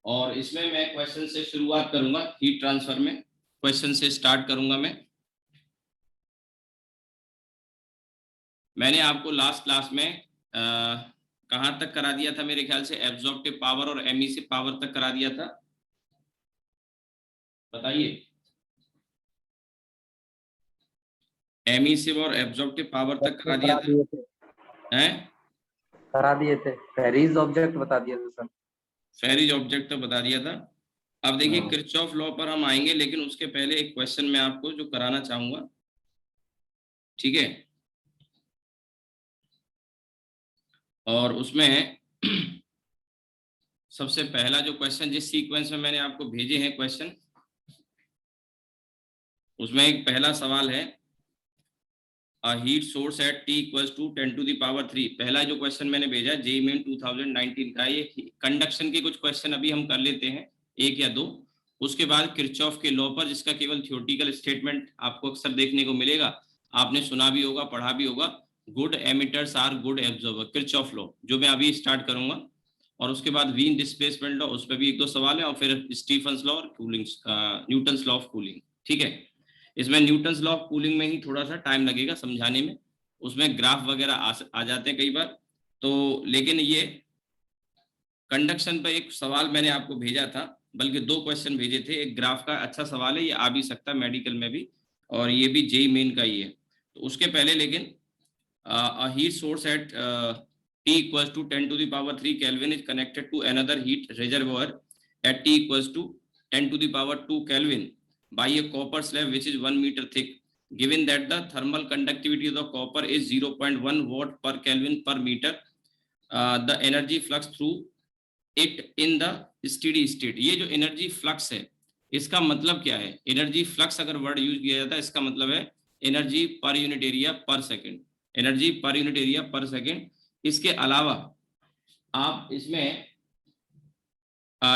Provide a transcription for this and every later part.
और इसमें मैं क्वेश्चन से शुरुआत करूंगा। हीट ट्रांसफर में क्वेश्चन से स्टार्ट करूंगा मैंने आपको लास्ट क्लास में कहाँ तक करा दिया था? मेरे ख्याल से एब्जॉर्प्टिव पावर और एमिसिव पावर तक करा दिया था। बताइए, एमिसिव और एब्जॉर्प्टिव पावर तक करा दिया था हैं? करा दिए थे। फेरीज ऑब्जेक्ट बता दिया था सर। फेरीज ऑब्जेक्ट तो बता दिया था। अब देखिए किरचॉफ लॉ पर हम आएंगे, लेकिन उसके पहले एक क्वेश्चन मैं आपको जो कराना चाहूंगा, ठीक है? और उसमें सबसे पहला जो क्वेश्चन जिस सीक्वेंस में मैंने आपको भेजे हैं क्वेश्चन, उसमें एक पहला सवाल है, हीट सोर्स एट T = 10⁻³ पहला जो क्वेश्चन मैंने भेजा जेईई मेन 2019 का। ये कंडक्शन के कुछ क्वेश्चन अभी हम कर लेते हैं, एक या दो। उसके बाद किरचॉफ के लॉ पर, जिसका केवल थ्योरेटिकल स्टेटमेंट आपको अक्सर देखने को मिलेगा, आपने सुना भी होगा, पढ़ा भी होगा, good emitters are good absorber, Kirchhoff law, जो मैं अभी स्टार्ट करूंगा। और उसके बाद वीन डिस्प्लेसमेंट लॉ, उस पर भी एक दो सवाल है, और फिर स्टीफन्स लॉ और cooling, Newton's law of cooling. ठीक है, इसमें न्यूटन्स लॉ ऑफ कूलिंग में ही थोड़ा सा टाइम लगेगा समझाने में, उसमें ग्राफ वगैरह आ जाते हैं कई बार तो। लेकिन ये कंडक्शन पर एक सवाल मैंने आपको भेजा था, बल्कि दो क्वेश्चन भेजे थे। एक ग्राफ का अच्छा सवाल है, ये आ भी सकता है मेडिकल में भी, और ये भी जेईई मेन का ही है। तो उसके पहले लेकिन heat source eight T = 10⁻³ Kelvin is connected to another heat reservoir at T = 10⁻² Kelvin by a copper slab which is 1 meter thick, given that the thermal conductivity of the copper is 0.1 watt per Kelvin per meter, the energy flux through it in the steady state। ये जो energy flux है, इसका मतलब क्या है? Energy flux अगर word use किया जाता है, इसका मतलब है एनर्जी पर यूनिट एरिया पर second, energy per unit area पर सेकेंड। इसके अलावा आप इसमें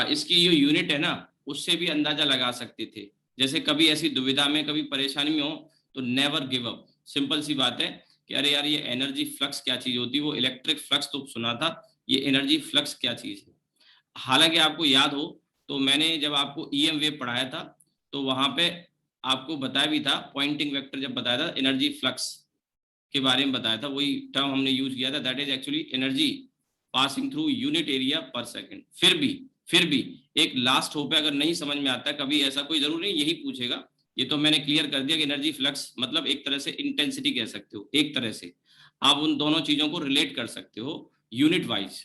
इसकी जो यूनिट है ना, उससे भी अंदाजा लगा सकते थे। जैसे कभी ऐसी दुविधा में, कभी परेशानी में हो, तो नेवर गिव अप। सिंपल सी बात है कि अरे यार ये एनर्जी फ्लक्स क्या चीज होती है, वो इलेक्ट्रिक फ्लक्स तो सुना था, ये एनर्जी फ्लक्स क्या चीज है। हालांकि आपको याद हो तो मैंने जब आपको ईएम वेव पढ़ाया था, तो वहां पे आपको बताया भी था, पॉइंटिंग वेक्टर जब बताया था, एनर्जी फ्लक्स के बारे में बताया था, वही टर्म हमने यूज किया था, that is actually energy passing through unit area पर सेकंड। फिर भी एक लास्ट होप है, अगर नहीं समझ में आता कभी, ऐसा कोई जरूरी नहीं यही पूछेगा, ये तो मैंने क्लियर कर दिया कि एनर्जी फ्लक्स मतलब एक तरह से इंटेंसिटी कह सकते हो, एक तरह से आप उन दोनों चीजों को रिलेट कर सकते हो यूनिट वाइज,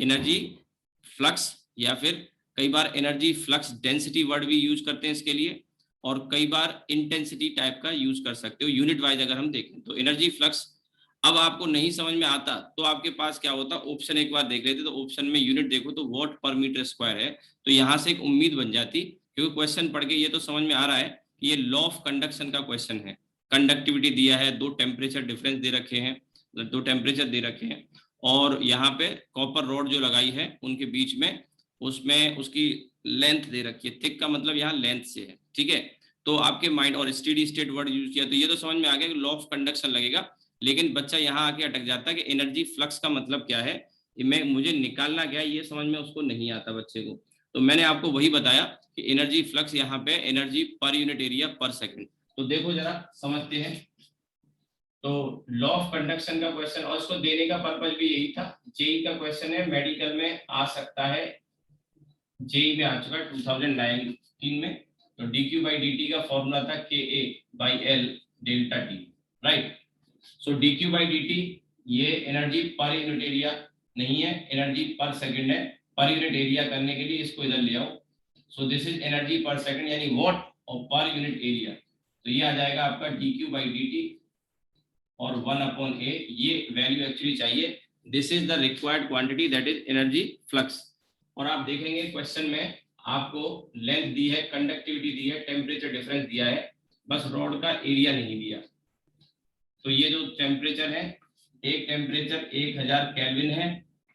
एनर्जी फ्लक्स, या फिर कई बार एनर्जी फ्लक्स डेंसिटी वर्ड भी यूज करते हैं इसके लिए, और कई बार इंटेंसिटी टाइप का यूज कर सकते हो यूनिट वाइज अगर हम देखें तो। एनर्जी फ्लक्स अब आपको नहीं समझ में आता तो आपके पास क्या होता, ऑप्शन एक बार देख लेते, तो ऑप्शन में यूनिट देखो तो वॉट पर मीटर स्क्वायर है, तो यहाँ से एक उम्मीद बन जाती, क्योंकि क्वेश्चन पढ़ के ये तो समझ में आ रहा है कि ये लॉ ऑफ कंडक्शन का क्वेश्चन है। कंडक्टिविटी दिया है, दो टेम्परेचर डिफरेंस दे रखे हैं, दो टेम्परेचर दे रखे हैं, और यहाँ पे कॉपर रॉड जो लगाई है उनके बीच में, उसमें उसकी लेंथ दे रखी है, थिक का मतलब यहाँ लेंथ से है। ठीक है, तो आपके माइंड, और स्टेडी स्टेट वर्ड यूज किया, तो ये तो समझ में आ गया कि लॉ ऑफ कंडक्शन लगेगा। लेकिन बच्चा यहाँ आके अटक जाता है कि एनर्जी फ्लक्स का मतलब क्या है, मैं मुझे निकालना क्या है, ये समझ में उसको नहीं आता बच्चे को। तो मैंने आपको वही बताया कि एनर्जी फ्लक्स यहाँ पे एनर्जी पर यूनिट एरिया पर सेकंड। तो देखो जरा समझते हैं, तो लॉ ऑफ कंडक्शन का क्वेश्चन, और इसको देने का पर्पज भी यही था, जेईई का क्वेश्चन है, मेडिकल में आ सकता है, जेईई में आ चुका है 2019 में। तो dq/dt का फॉर्मूला था KA/L डेल्टा T, राइट। सो dq/dt ये एनर्जी पर यूनिट एरिया नहीं है, एनर्जी पर सेकंड है। पर यूनिट एरिया करने के लिए इसको इधर ले आओ, सो दिस इज एनर्जी पर सेकंड, यानी वॉट और पर यूनिट एरिया, तो ये आ जाएगा आपका dq/dt और 1/A, ये वैल्यू एक्चुअली चाहिए, this is the required quantity, that is energy flux. और आप देखेंगे क्वेश्चन में आपको लेंथ दी है, कंडक्टिविटी दी है, टेम्परेचर डिफरेंस दिया है, बस रॉड का एरिया नहीं दिया। तो ये जो टेम्परेचर है, एक टेम्परेचर 1000 केल्विन है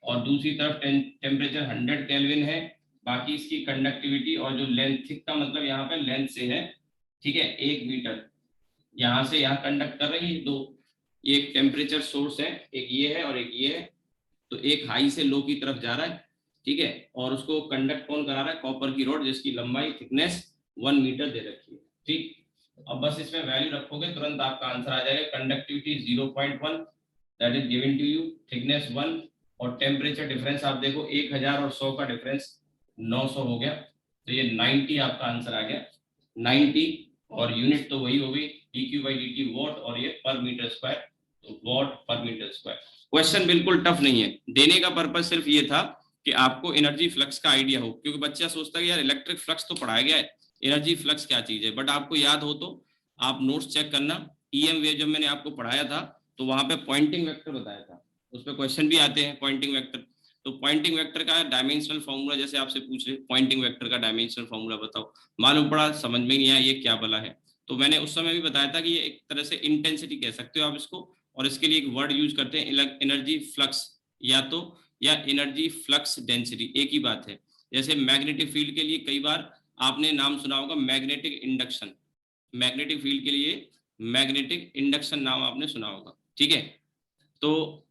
और दूसरी तरफ टेम्परेचर 100 केल्विन है, बाकी इसकी कंडक्टिविटी और जो लेंथ, थिक का मतलब यहाँ पे लेंथ से है, ठीक है, 1 मीटर यहाँ से यहाँ कंडक्ट कर रही है दो, ये एक टेम्परेचर सोर्स है, एक ये है और एक ये है, तो एक हाई से लो की तरफ जा रहा है, ठीक है, और उसको कंडक्ट कौन करा रहा है, कॉपर की रॉड जिसकी लंबाई थिकनेस 1 मीटर दे रखी है। ठीक, अब बस इसमें वैल्यू रखोगे तुरंत आपका आंसर आ जाएगा। Conductivity 0.1 that is given to you, thickness 1 और टेम्परेचर डिफरेंस आप देखो 1000 और 100 का डिफरेंस 900 हो गया, तो ये 90 आपका आंसर आ गया 90, और यूनिट तो वही हो गई dQ/dt वॉट, और ये पर मीटर स्क्वायर, तो what per metre square. Question बिल्कुल टफ नहीं है, देने का पर्पस सिर्फ ये था कि आपको एनर्जी फ्लक्स का आइडिया हो, क्योंकि बच्चा सोचता है यार इलेक्ट्रिक फ्लक्स तो पढ़ाया गया है, एनर्जी फ्लक्स क्या चीज है, बट आपको याद हो तो आप नोट्स चेक करना। ईएम वेव जब मैंने आपको पढ़ाया था तो वहां पे पॉइंटिंग वेक्टर बताया था, उस पर क्वेश्चन भी आते हैं पॉइंटिंग वेक्टर। तो पॉइंटिंग वेक्टर का डायमेंशनल फॉर्मूला जैसे आपसे पूछ रहे पॉइंटिंग वेक्टर का डायमेंशनल फॉर्मूला बताओ, मालूम पड़ा समझ में नहीं आया ये क्या बला है, तो मैंने उस समय भी बताया था कि ये एक तरह से इंटेंसिटी कह सकते हो आप इसको, और इसके लिए एक वर्ड यूज करते हैं एनर्जी फ्लक्स, या एनर्जी फ्लक्स डेंसिटी, एक ही बात है। जैसे मैग्नेटिक फील्ड के लिए कई बार आपने नाम सुना होगा मैग्नेटिक इंडक्शन, मैग्नेटिक फील्ड के लिए मैग्नेटिक इंडक्शन नाम आपने सुना होगा, ठीक है। तो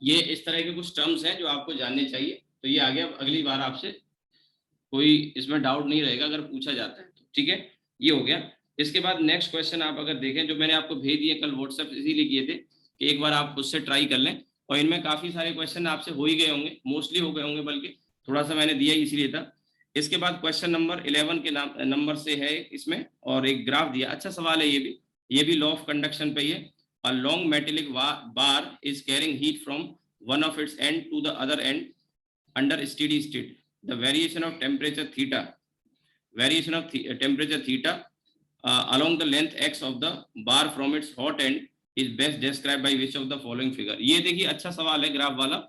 ये इस तरह के कुछ टर्म्स हैं जो आपको जानने चाहिए। तो ये आ गया, अगली बार आपसे कोई इसमें डाउट नहीं रहेगा अगर पूछा जाता है तो, ठीक है, ये हो गया। इसके बाद नेक्स्ट क्वेश्चन आप अगर देखें, जो मैंने आपको भेज दिए कल व्हाट्सएप इसीलिए किए थे कि एक बार आप खुद से ट्राई कर लें, और इनमें काफी सारे क्वेश्चन आपसे हो ही गए होंगे, मोस्टली हो गए होंगे, बल्कि थोड़ा सा मैंने दिया ही इसीलिए था। इसके बाद क्वेश्चन नंबर 11 के नंबर से है इसमें, और एक ग्राफ दिया, अच्छा सवाल है ये भी लॉ ऑफ कंडक्शन पे ही है। A long metallic bar is carrying heat from one of its end to the other end under steady state. The variation of temperature theta along the length x of the bar from its hot end is best described by which of the following figure। ये देखिए अच्छा सवाल है graph वाला,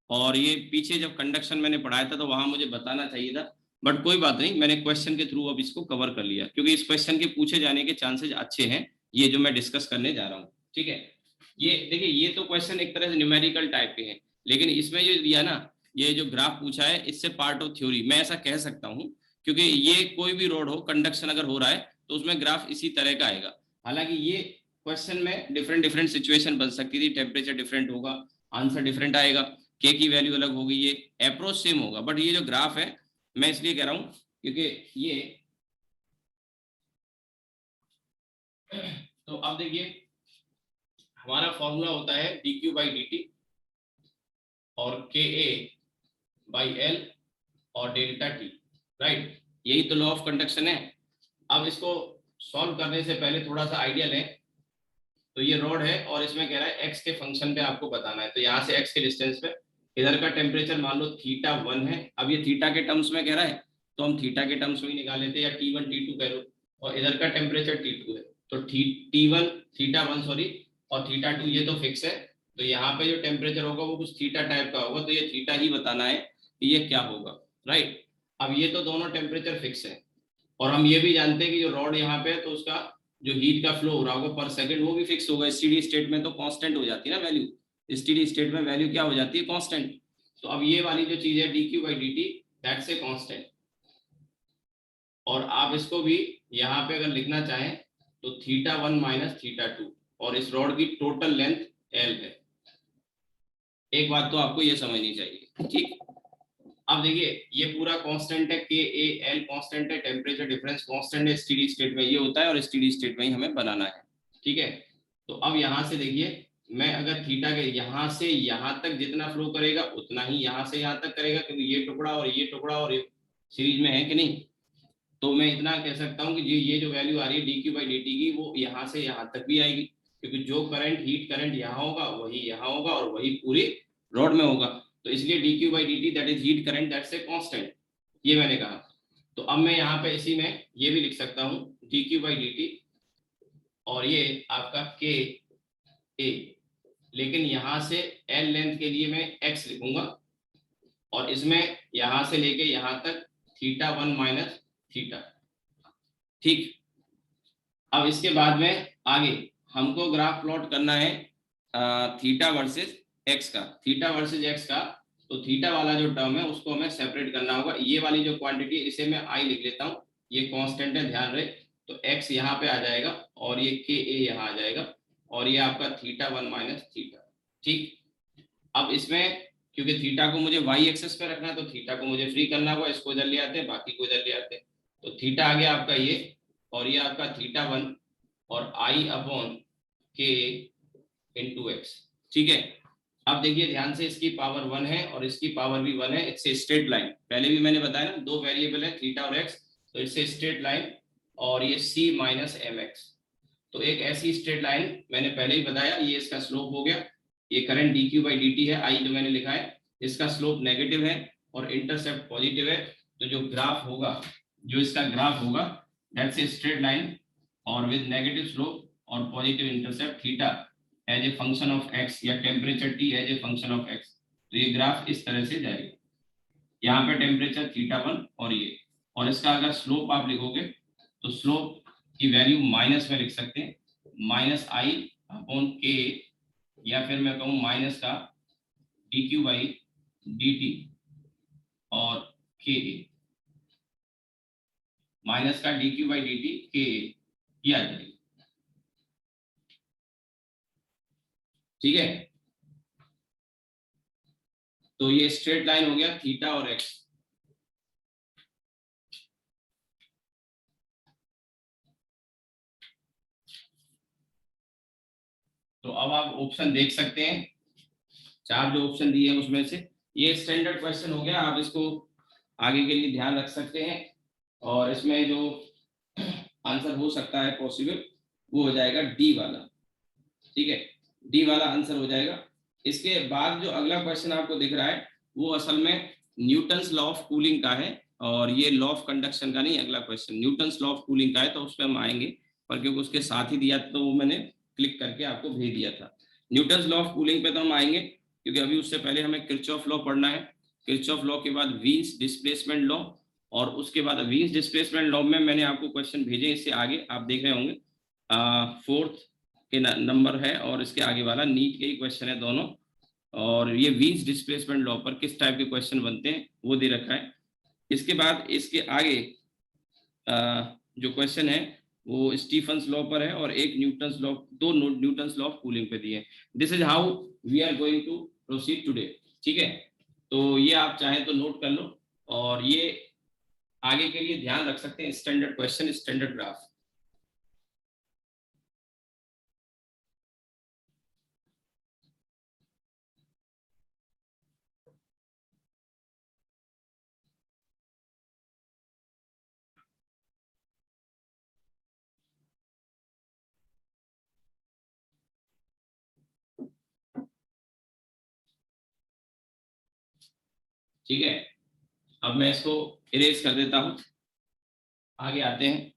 और ये पीछे जब कंडक्शन मैंने पढ़ाया था तो वहां मुझे बताना चाहिए था, बट कोई बात नहीं, मैंने क्वेश्चन के थ्रू अब इसको कवर कर लिया, क्योंकि इस क्वेश्चन के पूछे जाने के चांसेस अच्छे हैं, ये जो मैं डिस्कस करने जा रहा हूँ, ठीक है। ये देखिए, ये तो क्वेश्चन एक तरह से न्यूमेरिकल टाइप के हैं, लेकिन इसमें जो दिया ना, ये जो ग्राफ पूछा है इससे पार्ट ऑफ थ्योरी मैं ऐसा कह सकता हूँ, क्योंकि ये कोई भी रोड हो, कंडक्शन अगर हो रहा है तो उसमें ग्राफ इसी तरह का आएगा। हालांकि ये क्वेश्चन में डिफरेंट सिचुएशन बन सकती थी, टेम्परेचर डिफरेंट होगा, आंसर डिफरेंट आएगा, के की वैल्यू अलग होगी, ये अप्रोच सेम होगा, बट ये जो ग्राफ है मैं इसलिए कह रहा हूँ क्योंकि ये तो अब देखिए हमारा फॉर्मूला होता है dQ/dt और KA/L और डेल्टा T, राइट, यही तो लॉ ऑफ कंडक्शन है। अब इसको सॉल्व करने से पहले थोड़ा सा आइडिया लें, तो ये रोड है और इसमें कह रहा है x के फंक्शन पे आपको बताना है, तो यहाँ से x के डिस्टेंस पे इधर का टेम्परेचर मान लो θ1 है, अब ये थीटा के टर्म्स में कह रहा है तो हम थीटा के टर्म्स में ही निकाल लेते हैं, या T1 T2 कह लो, और इधर का टेम्परेचर T2 है, तो T1 θ1 सॉरी और θ2 ये तो फिक्स है, तो यहाँ पे जो टेम्परेचर होगा वो कुछ थीटा टाइप का होगा, तो ये थीटा ही बताना है कि ये क्या होगा, राइट। अब ये तो दोनों टेम्परेचर फिक्स है, और हम ये भी जानते हैं कि जो रॉड यहाँ पे है तो उसका जो हीट का फ्लो हो रहा होगा पर सेकंड वो भी फिक्स होगा, स्टेडी स्टेट में तो कांस्टेंट हो जाती है ना वैल्यू, स्टेडी स्टेट में वैल्यू क्या हो जाती है, कांस्टेंट। तो अब ये वाली जो चीज है dQ/dt दैट्स ए कांस्टेंट, और आप इसको भी यहाँ पे अगर लिखना चाहें तो θ1 माइनस θ2, और इस रॉड की टोटल लेंथ L है। एक बात तो आपको ये समझनी चाहिए, ठीक। अब देखिए ये पूरा कांस्टेंट है, KAL कांस्टेंट है, टेम्परेचर डिफरेंस कांस्टेंट है, स्टेडी स्टेट में ये होता है और स्टेडी स्टेट में ही हमें बनाना है, ठीक है। तो अब यहाँ से देखिए मैं अगर थीटा के यहाँ से यहाँ तक जितना फ्लो करेगा उतना ही यहाँ से यहाँ तक करेगा, क्योंकि ये टुकड़ा और ये सीरीज में है कि नहीं, तो मैं इतना कह सकता हूँ कि ये जो वैल्यू आ रही है dQ/dt की वो यहाँ से यहाँ तक भी आएगी, क्योंकि जो करंट हीट करंट यहाँ होगा वही यहाँ होगा और वही पूरी रॉड में होगा, तो इसलिए dQ/dt that is heat current that's a constant, ये मैंने कहा। तो अब मैं यहाँ पे इसी में ये भी लिख सकता हूँ dQ/dt और ये आपका KA, लेकिन यहाँ से L लेंथ के लिए मैं x लिखूंगा और इसमें यहाँ से लेके यहाँ तक θ1 माइनस थीटा, ठीक। अब इसके बाद में आगे हमको ग्राफ प्लॉट करना है थीटा वर्सेस एक्स का, थीटा वर्सेस एक्स का, तो थीटा वाला जो टर्म है उसको हमें सेपरेट करना होगा, ये वाली जो क्वांटिटी है इसे मैं आई लिख लेता हूँ, ये कांस्टेंट है ध्यान रहे, तो x यहाँ पे आ जाएगा और ये KA यहाँ आ जाएगा और ये आपका θ1 माइनस थीटा, ठीक। अब इसमें क्योंकि थीटा को मुझे वाई एक्सेस पे रखना है, तो थीटा को मुझे फ्री करना होगा, इसको इधर ले आते हैं, बाकी को इधर ले आते हैं। तो थीटा आ गया आपका ये, और ये आपका θ1 और I/K × x, ठीक है। अब देखिए ध्यान से, इसकी पावर 1 है और इसकी पावर भी 1 है। इट्स ए स्ट्रेट लाइन, पहले भी मैंने बताया ना, दो वेरिएबल है थीटा और एक्स, तो इट्स ए स्ट्रेट लाइन, और ये c - mx, तो एक ऐसी स्ट्रेट लाइन मैंने पहले ही बताया, ये इसका स्लोप हो गया। ये करंट dq/dt है, I जो मैंने लिखा है, इसका स्लोप नेगेटिव है और इंटरसेप्ट पॉजिटिव है। तो जो ग्राफ होगा, जो इसका ग्राफ होगा, दैट्स ए स्ट्रेट लाइन और विद नेगेटिव स्लोप और positive intercept theta as a function of x, या temperature T as a function of x। तो ये ग्राफ इस तरह से जाएगा, यहाँ पे टेम्परेचर θ1 और ये, और इसका अगर स्लोप आप लिखोगे तो स्लोप की वैल्यू माइनस में लिख सकते हैं, -I/K, या फिर मैं कहूँ माइनस का dq/dt और Ka, माइनस का dq/dt Ka, ये आ जाएगी, ठीक है। तो ये स्ट्रेट लाइन हो गया थीटा और एक्स। तो अब आप ऑप्शन देख सकते हैं, चार जो ऑप्शन दिए हैं उसमें से ये स्टैंडर्ड क्वेश्चन हो गया, आप इसको आगे के लिए ध्यान रख सकते हैं। और इसमें जो आंसर हो सकता है पॉसिबल, वो हो जाएगा डी वाला, ठीक है, डी वाला आंसर हो जाएगा। इसके बाद जो अगला क्वेश्चन आपको दिख रहा है, वो असल में न्यूटन्स लॉ ऑफ कूलिंग का है, और ये लॉ ऑफ कंडक्शन का नहीं। अगला question Newton's law of cooling का है, तो उस पर हम आएंगे, पर क्योंकि उसके साथ ही दिया तो वो मैंने क्लिक करके आपको भेज दिया था। न्यूटन्स लॉ ऑफ कूलिंग पे तो हम आएंगे, क्योंकि अभी उससे पहले हमें किरचॉफ लॉ पढ़ना है। किरचॉफ लॉ के बाद वीन्स डिस्प्लेसमेंट लॉ, और उसके बाद वीन्स डिस्प्लेसमेंट लॉ में मैंने आपको क्वेश्चन भेजे, इससे आगे आप देख रहे होंगे 4th के नंबर है, और इसके आगे वाला नीट के ही क्वेश्चन है दोनों। और ये वीन्स डिस्प्लेसमेंट लॉ पर किस टाइप के क्वेश्चन बनते हैं वो दे रखा है। इसके बाद इसके आगे जो क्वेश्चन है वो स्टीफन्स लॉ पर है, और एक न्यूटन्स लॉ, दो न्यूटन्स लॉ ऑफ कूलिंग पे दिए। This is how we are going to proceed today, ठीक है। तो ये आप चाहें तो नोट कर लो, और ये आगे के लिए ध्यान रख सकते हैं, स्टैंडर्ड क्वेश्चन, स्टैंडर्ड ग्राफ। ठीक है, अब मैं इसको इरेज कर देता हूं, आगे आते हैं।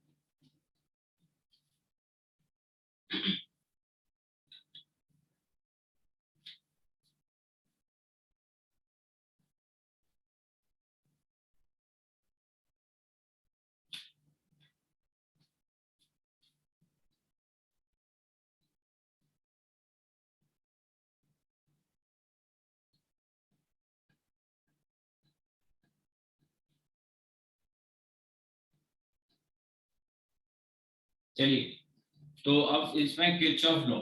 चलिए, तो अब इसमें किरचॉफ लॉ,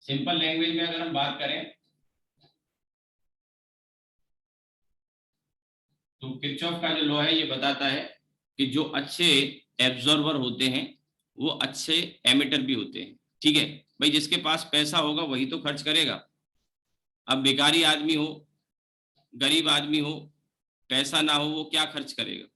सिंपल लैंग्वेज में अगर हम बात करें तो किरचॉफ का जो लॉ है ये बताता है कि जो अच्छे एब्जॉर्वर होते हैं वो अच्छे एमिटर भी होते हैं, ठीक है। भाई जिसके पास पैसा होगा वही तो खर्च करेगा। अब बेकारी आदमी हो, गरीब आदमी हो, पैसा ना हो, वो क्या खर्च करेगा।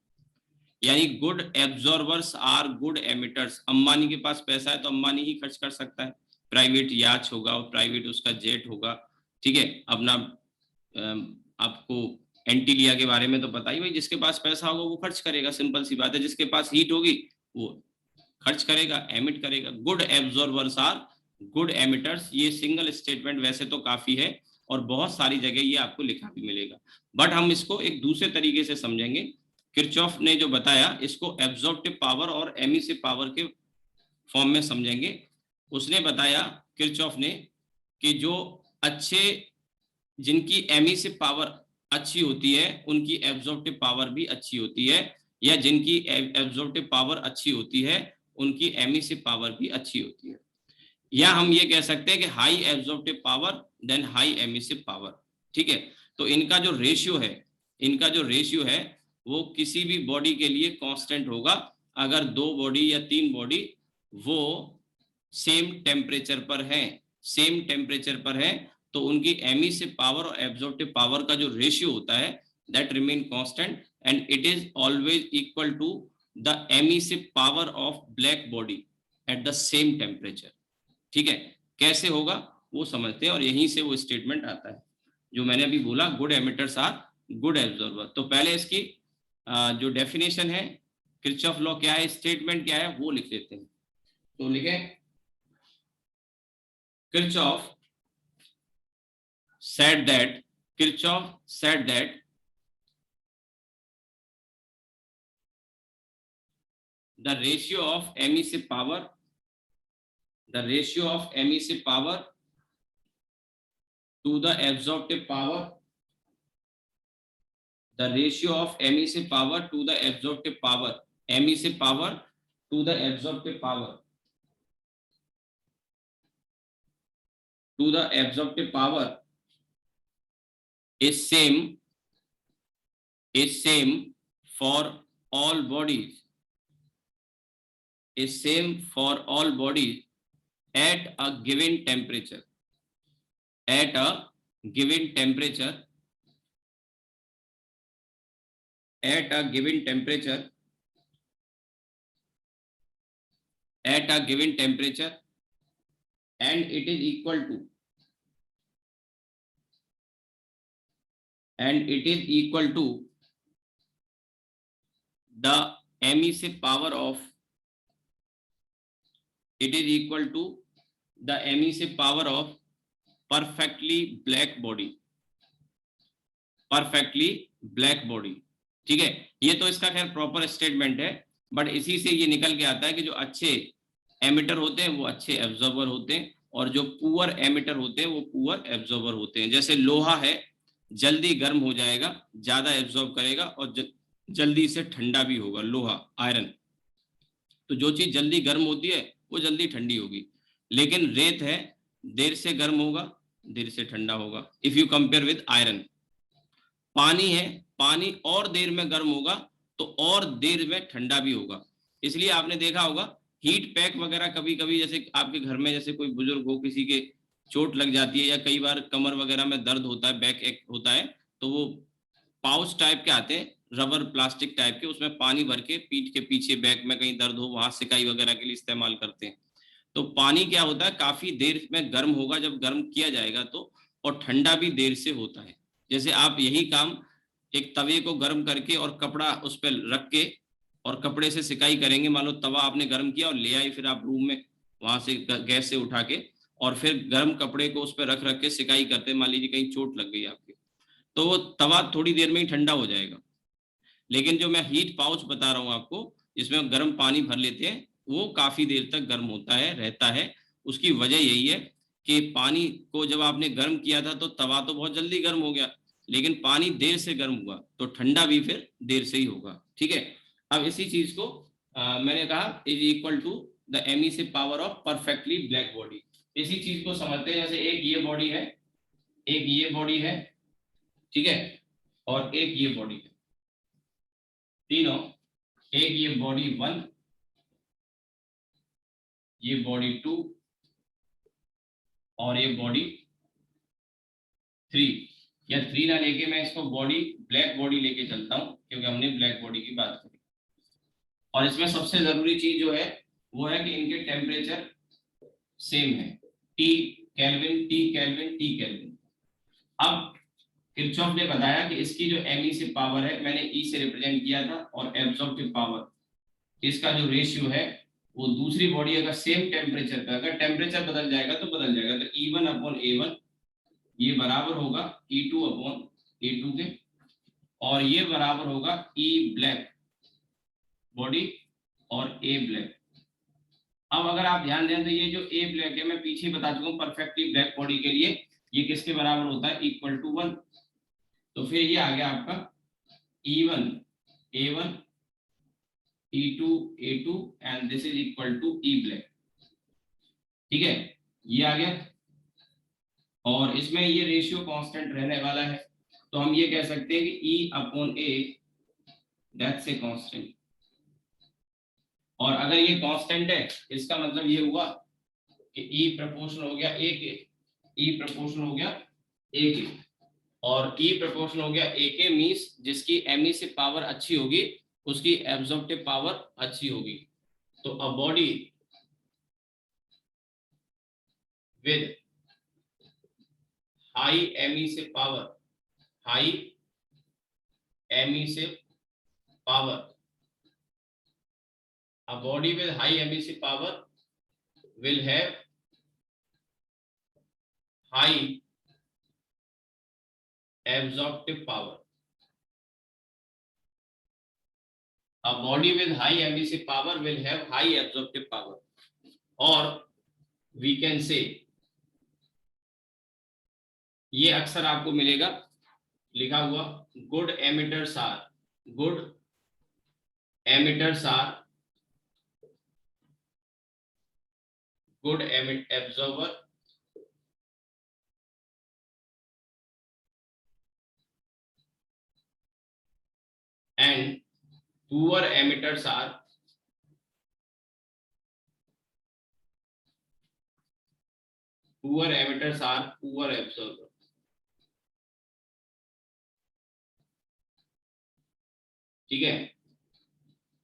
यानी good absorbers are good emitters. Ambani के पास पैसा है तो अंबानी ही खर्च कर सकता है, प्राइवेट याच होगा और प्राइवेट उसका जेट होगा, ठीक है। अपना आपको एंटीलिया के बारे में तो पता ही, भाई जिसके पास पैसा होगा वो खर्च करेगा, सिंपल सी बात है। जिसके पास हीट होगी वो खर्च करेगा, एमिट करेगा। Good absorbers are good emitters, ये सिंगल स्टेटमेंट वैसे तो काफी है, और बहुत सारी जगह ये आपको लिखा भी मिलेगा, बट हम इसको एक दूसरे तरीके से समझेंगे। किरचॉफ ने जो बताया इसको एब्जॉर्प्टिव पावर और एमिसिव पावर के फॉर्म में समझेंगे। उसने बताया किरचॉफ ने कि जो अच्छे, जिनकी एमिसिव पावर अच्छी होती है उनकी एब्जॉर्प्टिव पावर भी अच्छी होती है, या जिनकी एब्जॉर्प्टिव पावर अच्छी होती है उनकी एमिसिव पावर भी अच्छी होती है। या हम ये कह सकते हैं कि high absorptive power then high emissive power, ठीक है। तो इनका जो रेशियो है वो किसी भी बॉडी के लिए कांस्टेंट होगा अगर 2 बॉडी या 3 बॉडी वो सेम टेम्परेचर पर है तो उनकी एमिसिव पावर और एब्जॉर्प्टिव पावर का जो रेशियो होता है that remain constant and it is always equal to the emissive power of black body at the same temperature. ठीक है, कैसे होगा वो समझते हैं और यहीं से वो स्टेटमेंट आता है जो मैंने अभी बोला, good emitters are good absorber. तो पहले इसकी जो डेफिनेशन है किरचॉफ लॉ क्या है, स्टेटमेंट क्या है वो लिख लेते हैं। तो लिखे Kirchhoff said that the ratio of emissive power to the absorptive power is same for all bodies at a given temperature and it is equal to the emissive power of perfectly black body। ठीक है, ये तो इसका खैर proper statement है, but इसी से ये निकल के आता है कि जो अच्छे एमिटर होते हैं वो अच्छे एब्जॉर्बर होते हैं और जो पुअर एमिटर होते हैं वो पुअर एब्जॉर्बर होते हैं। जैसे लोहा है, जल्दी गर्म हो जाएगा, ज्यादा एब्जॉर्ब करेगा और जल्दी से ठंडा भी होगा। लोहा, आयरन, तो जो चीज जल्दी गर्म होती है वो जल्दी ठंडी होगी। लेकिन रेत है, देर से गर्म होगा, देर से ठंडा होगा। If you compare with iron. पानी है, पानी और देर में गर्म होगा तो और देर में ठंडा भी होगा। इसलिए आपने देखा होगा हीट पैक वगैरह कभी कभी, जैसे आपके घर में जैसे कोई बुजुर्ग हो, किसी के चोट लग जाती है या कई बार कमर वगैरह में दर्द होता है, बैक एक होता है, तो वो पाउच टाइप के आते हैं, रबर प्लास्टिक टाइप के, उसमें पानी भर के पीठ के पीछे बैक में कहीं दर्द हो वहां सिकाई वगैरह के लिए इस्तेमाल करते हैं। तो पानी क्या होता है, काफी देर में गर्म होगा जब गर्म किया जाएगा तो, और ठंडा भी देर से होता है। जैसे आप यही काम एक तवे को गर्म करके और कपड़ा उस पर रख के और कपड़े से सिकाई करेंगे, मान लो तवा आपने गर्म किया और ले आए फिर आप रूम में वहां से गैस से उठा के, और फिर गर्म कपड़े को उस पर रख रख के सिकाई करते, मान लीजिए कहीं चोट लग गई आपके, तो वो तवा थोड़ी देर में ही ठंडा हो जाएगा। लेकिन जो मैं हीट पाउच बता रहा हूँ आपको, जिसमें गर्म पानी भर लेते हैं, वो काफी देर तक गर्म होता है, रहता है। उसकी वजह यही है कि पानी को जब आपने गर्म किया था तो तवा तो बहुत जल्दी गर्म हो गया, लेकिन पानी देर से गर्म हुआ तो ठंडा भी फिर देर से ही होगा। ठीक है, अब इसी चीज को मैंने कहा is equal to the emissive power of perfectly black body. इसी चीज को समझते हैं, जैसे एक ये बॉडी है, एक ये बॉडी है, ठीक है, और एक ये बॉडी है, तीनों, एक ये बॉडी 1, ये बॉडी 2 और ये बॉडी 3, या 3 ना लेके मैं इसको बॉडी ब्लैक बॉडी लेके चलता हूं क्योंकि हमने ब्लैक बॉडी की बात करी। और इसमें सबसे जरूरी चीज जो है वो है कि इनके टेम्परेचर सेम है, T केल्विन। अब किरचॉफ ने बताया कि इसकी जो एमिसिव पावर है मैंने E से रिप्रेजेंट किया था, और एब्जॉर्प्टिव पावर इसका जो रेशियो है वो दूसरी बॉडी अगर सेम टेम्परेचर पे, अगर टेम्परेचर बदल जाएगा तो बदल जाएगा, तो E1/A1 ये बराबर होगा E2/A2 के, और ये बराबर होगा E ब्लैक बॉडी और A ब्लैक। अब अगर आप ध्यान दें तो ये जो A ब्लैक है, मैं पीछे बता चुका हूँ, परफेक्टली ब्लैक बॉडी के लिए ये किसके बराबर होता है, =1। तो फिर ये आ गया आपका E1/A1 E2/A2 and this is equal to E black. ठीक है, ये आ गया, और इसमें ये रेशियो कांस्टेंट रहने वाला है। तो हम ये कह सकते हैं कि E/A दैट्स ए कांस्टेंट। और अगर ये कांस्टेंट है इसका मतलब ये हुआ कि E प्रोपोर्शनल हो गया A के, E प्रोपोर्शनल हो गया A के, और E प्रोपोर्शनल हो गया A के मींस जिसकी ME से पावर अच्छी होगी उसकी एब्जॉर्प्टिव पावर अच्छी होगी। तो a body with high ME से पावर, हाई ME से power, a body with high MEC power will have high absorptive power. A body with high MEC power will have high absorptive power. और we can say, ये अक्सर आपको मिलेगा लिखा हुआ, good emitters are good absorber and poor emitters are poor absorber. ठीक है,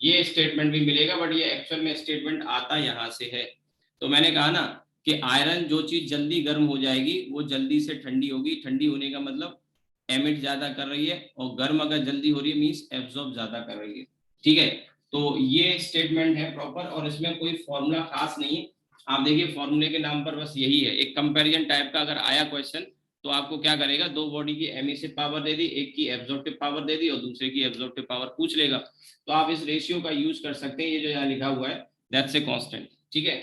ये स्टेटमेंट भी मिलेगा, बट ये एक्चुअल में स्टेटमेंट आता यहां से है। तो मैंने कहा ना कि आयरन जो चीज जल्दी गर्म हो जाएगी वो जल्दी से ठंडी होगी। ठंडी होने का मतलब एमिट ज्यादा कर रही है, और गर्म अगर जल्दी हो रही है मींस एब्जॉर्ब ज्यादा कर रही है। ठीक है, तो ये स्टेटमेंट है प्रॉपर, और इसमें कोई फॉर्मूला खास नहीं है। आप देखिए फॉर्मूले के नाम पर बस यही है, एक कंपैरिजन टाइप का अगर आया क्वेश्चन तो आपको क्या करेगा, दो बॉडी की एमिसिव पावर दे दी, एक की एब्जॉर्प्टिव पावर दे दी और दूसरे की एब्जॉर्प्टिव पावर पूछ लेगा, तो आप इस रेशियो का यूज कर सकते हैं। ये जो यहाँ लिखा हुआ है दैट्स ए कांस्टेंट। ठीक है,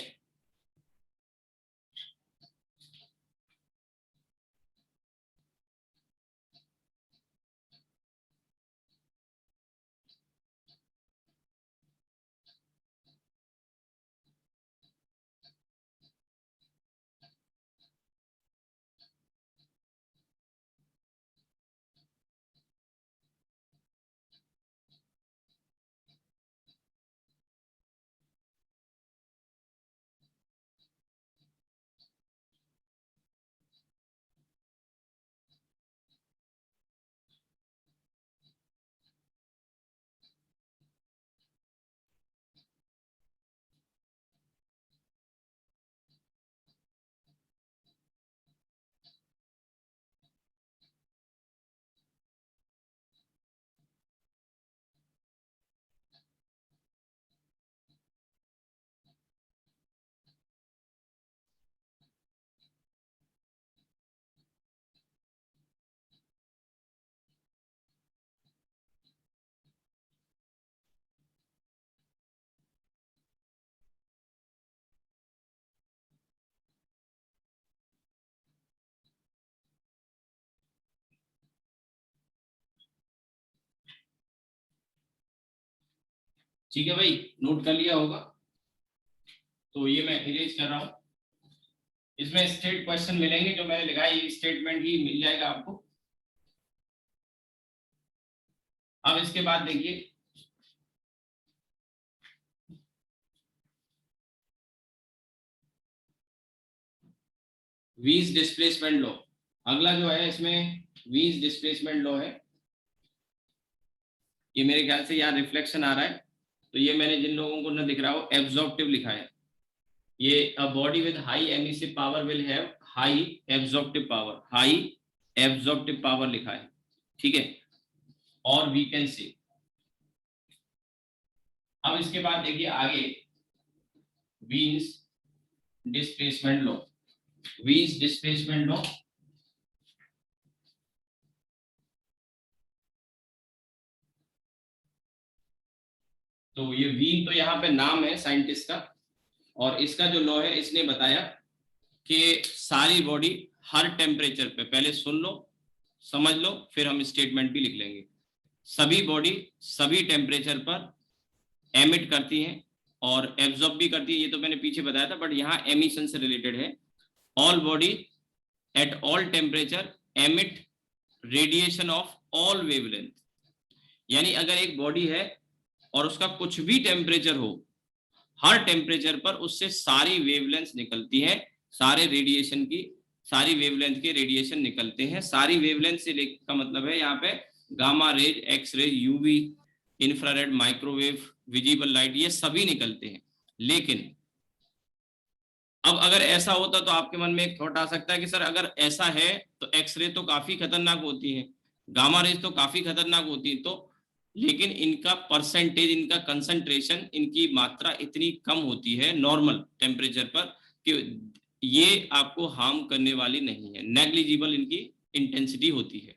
ठीक है भाई, नोट कर लिया होगा। तो ये मैं इरेज कर रहा हूं, इसमें स्टेट क्वेश्चन मिलेंगे जो मैंने लिखा है, ये स्टेटमेंट ही मिल जाएगा आपको। अब इसके बाद देखिए, वीज डिस्प्लेसमेंट लॉ, अगला जो है इसमें वीज डिस्प्लेसमेंट लॉ है। ये मेरे ख्याल से यहाँ रिफ्लेक्शन आ रहा है, तो ये मैंने जिन लोगों को न दिख रहा हो एब्जॉर्प्टिव लिखा है। ये a body with high emissive power will have high absorptive power, high absorptive power लिखा है। ठीक है, और वी कैन सी। अब इसके बाद देखिए आगे, वीज डिस्प्लेसमेंट लॉ, वीज डिस्प्लेसमेंट लॉ। तो ये वीन तो यहाँ पे नाम है साइंटिस्ट का, और इसका जो लॉ है इसने बताया कि सारी बॉडी हर टेम्परेचर पे, पहले सुन लो समझ लो फिर हम स्टेटमेंट भी लिख लेंगे, सभी बॉडी सभी टेम्परेचर पर एमिट करती हैं और एब्जॉर्ब भी करती है। ये तो मैंने पीछे बताया था, बट यहाँ एमिशन से रिलेटेड है। All body at all temperature emit radiation of all wavelength, यानी अगर एक बॉडी है और उसका कुछ भी टेम्परेचर हो, हर टेम्परेचर पर उससे सारी वेवलेंथ निकलती है, सारे रेडिएशन की, सारी वेवलेंथ के रेडिएशन निकलते हैं। सारी वेवलेंथ से का मतलब है यहाँ पे gamma rays, x rays, UV, infrared, microwave, visible light, ये सभी निकलते हैं। लेकिन अब अगर ऐसा होता तो आपके मन में एक थॉट आ सकता है कि सर अगर ऐसा है तो एक्सरे तो काफी खतरनाक होती है, गामा रेज तो काफी खतरनाक होती है, तो लेकिन इनका परसेंटेज, इनका कंसंट्रेशन, इनकी मात्रा इतनी कम होती है नॉर्मल टेम्परेचर पर कि ये आपको हार्म करने वाली नहीं है, नेग्लिजिबल इनकी इंटेंसिटी होती है।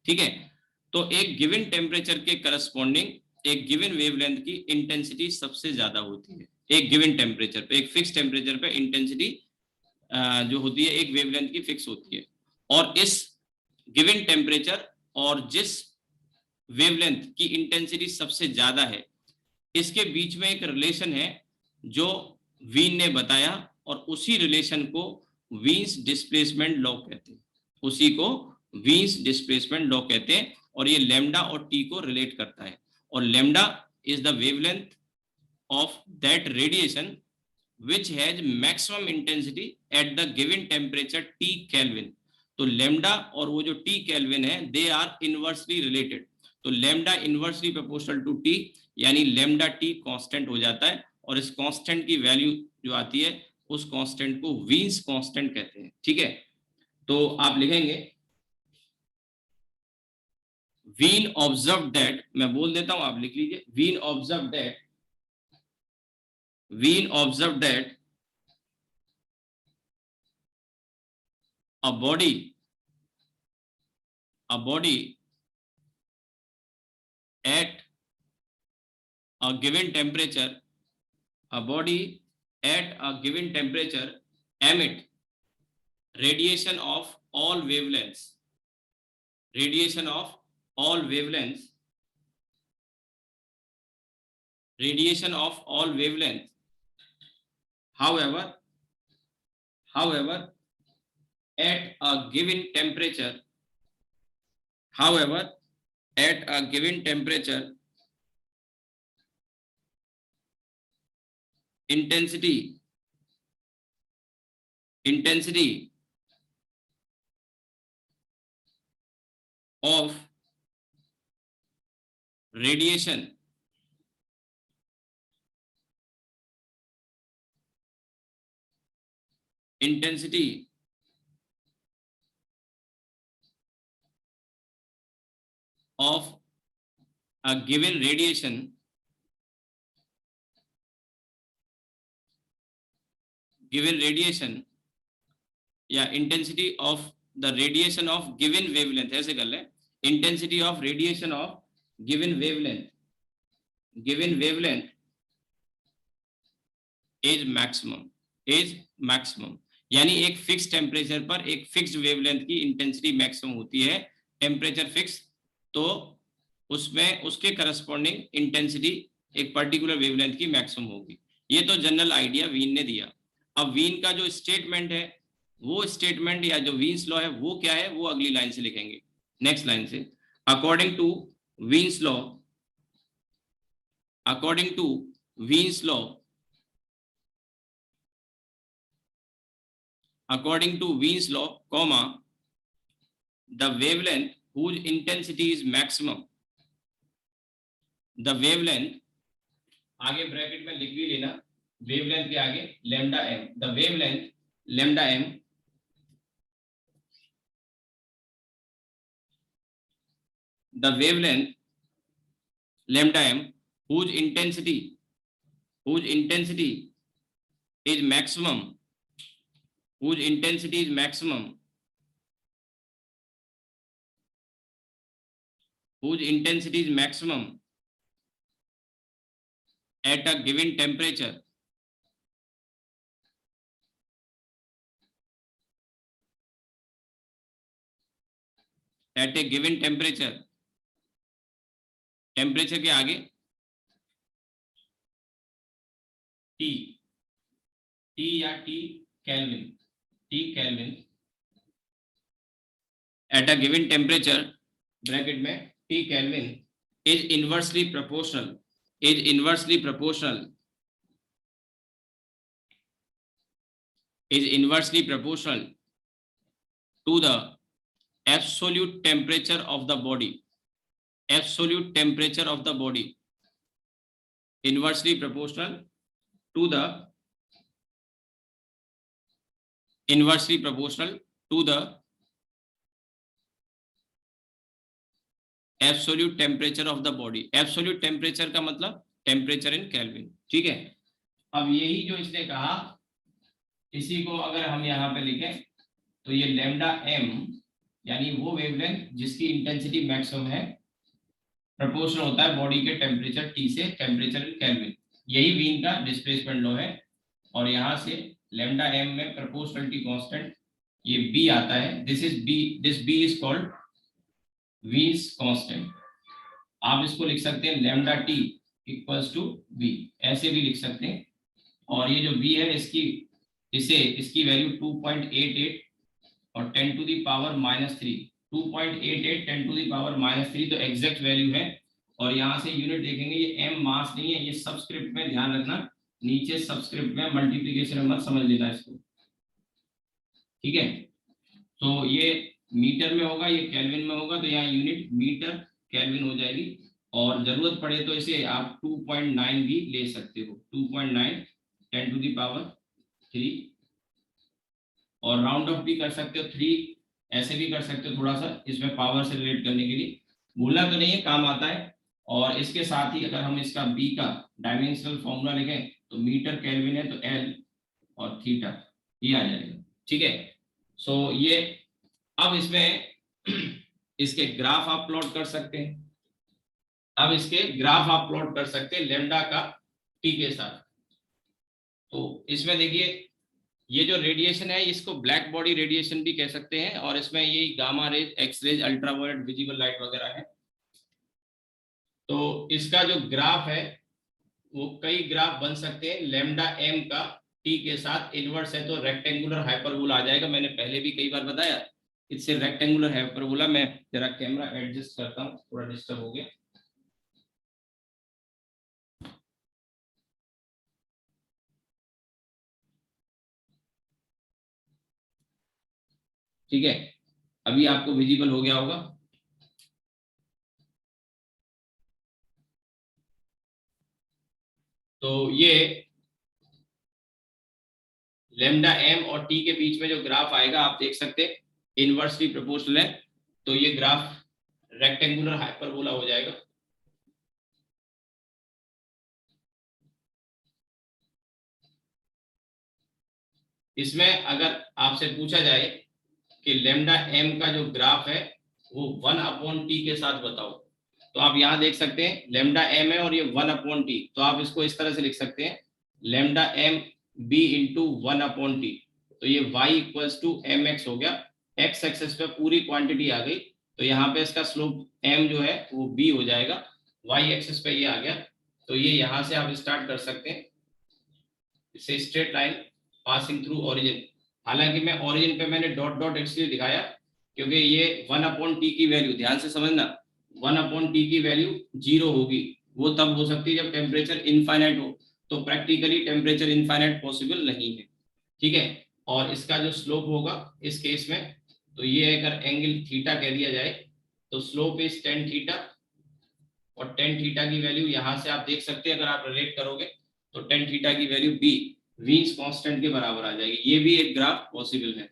ठीक है, तो एक गिवन टेम्परेचर के करस्पॉन्डिंग एक गिवन वेवलेंथ की इंटेंसिटी सबसे ज्यादा होती है। एक गिवन टेम्परेचर पे, एक फिक्स टेम्परेचर पे इंटेंसिटी जो होती है एक वेवलेंथ की फिक्स होती है, और इस गिवन टेम्परेचर और जिस वेवलेंथ की इंटेंसिटी सबसे ज्यादा है, इसके बीच में एक रिलेशन है जो वीन ने बताया, और उसी रिलेशन को वीन्स डिस्प्लेसमेंट लॉ कहते हैं, उसी को वीन्स डिस्प्लेसमेंट लॉ कहते हैं, और ये लैम्डा और टी को रिलेट करता है। और lambda is the wavelength of that radiation which has maximum intensity at the given temperature T Kelvin। तो लैम्डा और वो जो T Kelvin है, दे आर इनवर्सली रिलेटेड। तो lambda inversely proportional to T, यानी लैम्डा T कांस्टेंट हो जाता है, और इस कांस्टेंट की वैल्यू जो आती है उस कांस्टेंट को वीन्स कांस्टेंट कहते हैं। ठीक है, तो आप लिखेंगे वीन ऑब्जर्व दैट, मैं बोल देता हूं, आप लिख लीजिए, Wien observe that, Wien observe that a body at a given temperature, a body at a given temperature emit radiation of all wavelengths, radiation of all wavelengths, radiation of all wavelengths. However, at a given temperature, however, at a given temperature, intensity of radiation intensity of a given radiation या intensity of the radiation of given wavelength, ऐसे कर लें, intensity of radiation of given wavelength is maximum, यानी एक fix temperature पर एक fixed wavelength की intensity maximum होती है। टेम्परेचर फिक्स, तो उसमें उसके करस्पॉन्डिंग इंटेंसिटी एक पर्टिकुलर वेवलेंथ की मैक्सिमम होगी। ये तो जनरल आइडिया वीन ने दिया। अब वीन का जो स्टेटमेंट है, वो स्टेटमेंट या जो वीन्स लॉ है वो क्या है, वो अगली लाइन से लिखेंगे, नेक्स्ट लाइन से। According to Wien's law, according to Wien's law, according to Wien's law, comma, the wavelength whose intensity is maximum, the wavelength, आगे ब्रैकेट में लिख भी लेना, वेवलेंथ के आगे lambda m, the wavelength lambda m, the wavelength lambda m whose intensity is maximum, whose intensity is maximum, whose intensity is maximum at a given temperature, at a given temperature, temperature के आगे T, T या T kelvin, T kelvin at a given temperature bracket में T kelvin is inversely proportional to the absolute temperature of the body, inversely proportional to the absolute temperature of the body. Absolute temperature का मतलब temperature in kelvin, ठीक है। अब यही जो इसने कहा, इसी को अगर हम यहाँ पे लिखें तो ये लैम्डा m यानी वो वेवलेंथ जिसकी इंटेंसिटी मैक्सिमम है, प्रोपोर्शनल होता है बॉडी के टेम्परेचर T से टेम्परेचर इन केल्विन। यही वीन का डिस्प्लेसमेंट लॉ है। और यहाँ से लैम्डा m में प्रोपोर्शनलिटी कांस्टेंट ये b आता है। This b is called Wien's constant. आप इसको लिख सकते हैं lambda T equals to b, ऐसे भी लिख सकते हैं। और ये जो b है इसकी वैल्यू 2.88 और 10 to the power -3, 2.88 10 to the power -3 तो एग्जैक्ट वैल्यू है। और यहाँ से यूनिट देखेंगे, ये m मास नहीं है, ये सबस्क्रिप्ट में ध्यान रखना, नीचे सबस्क्रिप्ट में मल्टीप्लिकेशन नंबर समझ लेना इसको, ठीक है। तो ये मीटर में होगा, ये केल्विन में होगा, तो यहाँ यूनिट मीटर केल्विन हो जाएगी। और जरूरत पड़े तो इसे आप 2.9 भी ले सकते हो, 2.9 10 टू दी पावर 3, और राउंड ऑफ भी कर सकते हो, 3 ऐसे भी कर सकते हो, थोड़ा सा इसमें पावर से रिलेट करने के लिए। भूलना तो नहीं है, काम आता है। और इसके साथ ही अगर हम इसका b का डायमेंशनल फॉर्मूला लिखें तो मीटर केल्विन है तो L और थीटा ये आ जाएगा, ठीक है। सो ये अब इसमें इसके ग्राफ आप प्लॉट कर सकते हैं। अब इसके ग्राफ आप प्लॉट कर सकते हैं लैम्डा का T के साथ। तो इसमें देखिए, ये जो रेडिएशन है इसको ब्लैक बॉडी रेडिएशन भी कह सकते हैं, और इसमें ये gamma rays, x rays, ultraviolet, visible light वगैरह है। तो इसका जो ग्राफ है वो कई ग्राफ बन सकते हैं। लैम्डा m का T के साथ इनवर्स है तो रेक्टेंगुलर हाइपरबोला आ जाएगा। मैंने पहले भी कई बार बताया, इससे रेक्टेंगुलर हाइपरबोला। मैं जरा कैमरा एडजस्ट करता हूँ, थोड़ा डिस्टर्ब हो गया। ठीक है, अभी आपको विजिबल हो गया होगा। तो ये लैम्डा m और T के बीच में जो ग्राफ आएगा आप देख सकते हैं, इनवर्सली प्रोपोर्शनल है, तो ये ग्राफ रेक्टेंगुलर हाइपरबोला हो जाएगा। इसमें अगर आपसे पूछा जाए कि लैम्डा m का जो ग्राफ है वो 1/T के साथ बताओ, तो आप यहाँ देख सकते हैं लैम्डा m है और ये 1/T, तो आप इसको इस तरह से लिख सकते हैं lambda m b into 1/T। तो ये y इक्वल्स टू mx हो गया। x एक्सिस पे पूरी क्वांटिटी आ गई, तो यहाँ पे इसका स्लोप m जो है वो b हो जाएगा। y एक्सिस पे ये आ गया, तो ये यहाँ से आप स्टार्ट कर सकते हैं, इसे straight line passing through origin. हालांकि मैं ओरिजिन पे मैंने डॉट डॉट इसलिए दिखाया क्योंकि ये 1/T की वैल्यू, ध्यान से समझना, 1/T की वैल्यू 0 होगी। वो तब हो सकती है जब टेम्परेचर इनफाइनाइट हो, तो प्रैक्टिकली टेम्परेचर इनफाइनाइट पॉसिबल नहीं है, ठीक है। और इसका जो स्लोप होगा इस केस में, तो ये अगर एंगल थीटा कह दिया जाए तो स्लोप इज tan थीटा, और tan थीटा की वैल्यू यहाँ से आप देख सकते हैं, अगर आप रिलेट करोगे तो tan थीटा की वैल्यू b वीन्स कांस्टेंट के बराबर आ जाएगी। ये भी एक ग्राफ पॉसिबल है।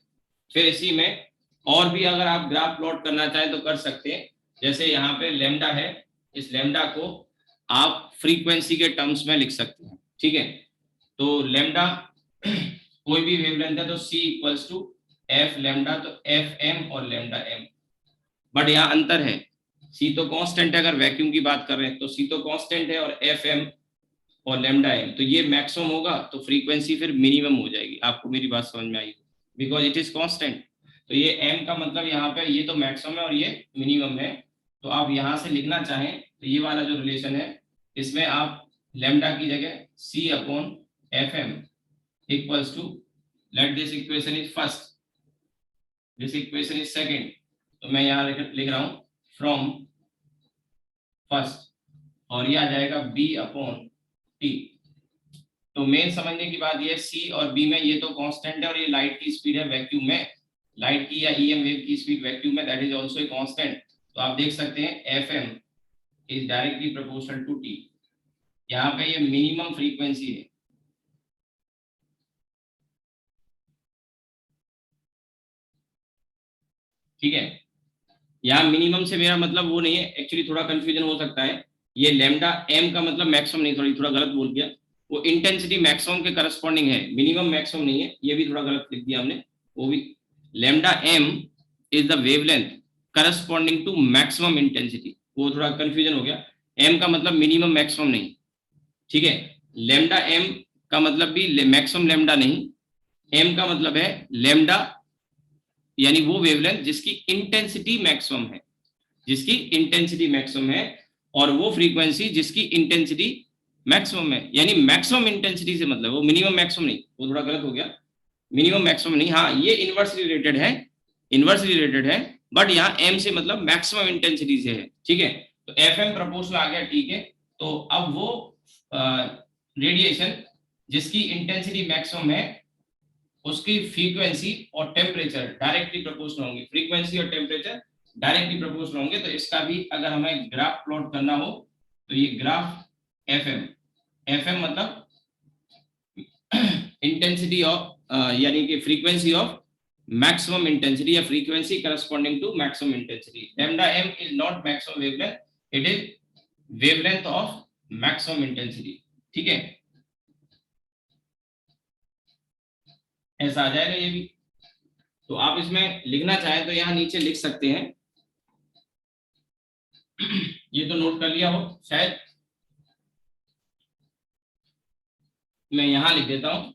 फिर इसी में और भी अगर आप ग्राफ प्लॉट करना चाहें तो कर सकते हैं। जैसे यहाँ पे लैम्डा है, इस लैम्डा को आप फ्रीक्वेंसी के टर्म्स में लिख सकते हैं, ठीक है। तो लैम्डा कोई भी वेवलेंथ है तो c equals to f lambda, तो fm और लैम्डा m। बट यहाँ अंतर है, c तो कांस्टेंट है, अगर वैक्यूम की बात कर रहे हैं तो c तो कांस्टेंट है, और fm और लैम्डा m तो ये मैक्सिमम होगा, तो फ्रीक्वेंसी फिर मिनिमम हो जाएगी। आपको मेरी बात समझ में आई, बिकॉज इट इज कांस्टेंट। तो ये m का मतलब यहाँ पे ये तो मैक्सिमम है और ये मिनिमम है। तो आप यहाँ से लिखना चाहें तो ये वाला जो रिलेशन है, इसमें आप लैम्डा की जगह c/fm equals to, let this equation is first, this equation is second, तो मैं यहाँ लिख रहा हूं फ्रॉम फर्स्ट, और ये आ जाएगा B/T। तो मेन समझने की बात ये, C और B में ये तो कांस्टेंट है, और ये लाइट की स्पीड है वैक्यूम में, लाइट की या EM वेव की स्पीड वैक्यूम में, that is also a constant. तो आप देख सकते हैं FM is directly proportional to T। यहाँ पे ये मिनिमम फ्रीक्वेंसी है, ठीक है। यहाँ मिनिमम से मेरा मतलब वो नहीं है, एक्चुअली थोड़ा कंफ्यूजन हो सकता है। ये लैम्डा m का मतलब मैक्सिमम नहीं, थोड़ा गलत बोल दिया, वो इंटेंसिटी मैक्सिमम के करस्पॉन्डिंग है, मिनिमम मैक्सिमम नहीं है, ये भी थोड़ा गलत लिख दिया हमने। वो भी lambda m is the wavelength corresponding to maximum intensity, वो थोड़ा कंफ्यूजन हो गया। m का मतलब मिनिमम मैक्सिमम नहीं, ठीक है। लैम्डा m का मतलब भी मैक्सिमम लैम्डा नहीं, m का मतलब है लैम्डा यानी वो वेवलेंथ जिसकी इंटेंसिटी मैक्सिमम है, जिसकी इंटेंसिटी मैक्सिमम है, और वो फ्रीक्वेंसी जिसकी इंटेंसिटी मैक्सिमम है, यानी मैक्सिमम इंटेंसिटी से मतलब वो मिनिमम मैक्सिमम नहीं, वो थोड़ा गलत हो गया, मिनिमम मैक्सिमम नहीं। हाँ ये इनवर्सली रिलेटेड है, इनवर्सली रिलेटेड है, बट यहाँ m से मतलब मैक्सिमम इंटेंसिटी से है, ठीक है। तो FM प्रोपोर्शनल आ गया, ठीक है। तो अब वो रेडिएशन जिसकी इंटेंसिटी मैक्सिमम है उसकी फ्रीक्वेंसी और टेम्परेचर डायरेक्टली प्रोपोर्शनल होंगे, फ्रीक्वेंसी और टेम्परेचर डायरेक्टली प्रोपोर्शनल होंगे। तो इसका भी अगर हमें ग्राफ प्लॉट करना हो तो ये ग्राफ FM मतलब इंटेंसिटी ऑफ यानी कि फ्रीक्वेंसी ऑफ मैक्सिमम इंटेंसिटी या frequency corresponding to maximum intensity. Lambda m is not maximum wavelength, it is wavelength of maximum intensity, ठीक है। ऐसा आ जाएगा ये भी। तो आप इसमें लिखना चाहें तो यहाँ नीचे लिख सकते हैं, ये तो नोट कर लिया हो शायद, मैं यहाँ लिख देता हूँ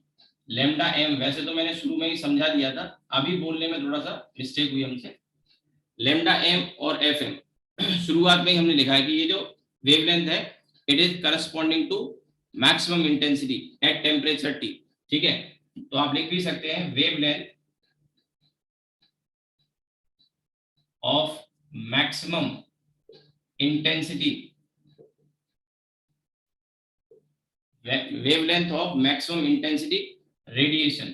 लैम्डा m, वैसे तो मैंने शुरू में ही समझा दिया था, अभी बोलने में थोड़ा सा मिस्टेक हुई हमसे। लैम्डा m और FM शुरुआत में ही हमने लिखा है कि ये जो वेवलेंथ है it is corresponding to maximum intensity at temperature T, ठीक है। तो आप लिख भी सकते हैं wavelength of maximum intensity, wavelength of maximum intensity radiation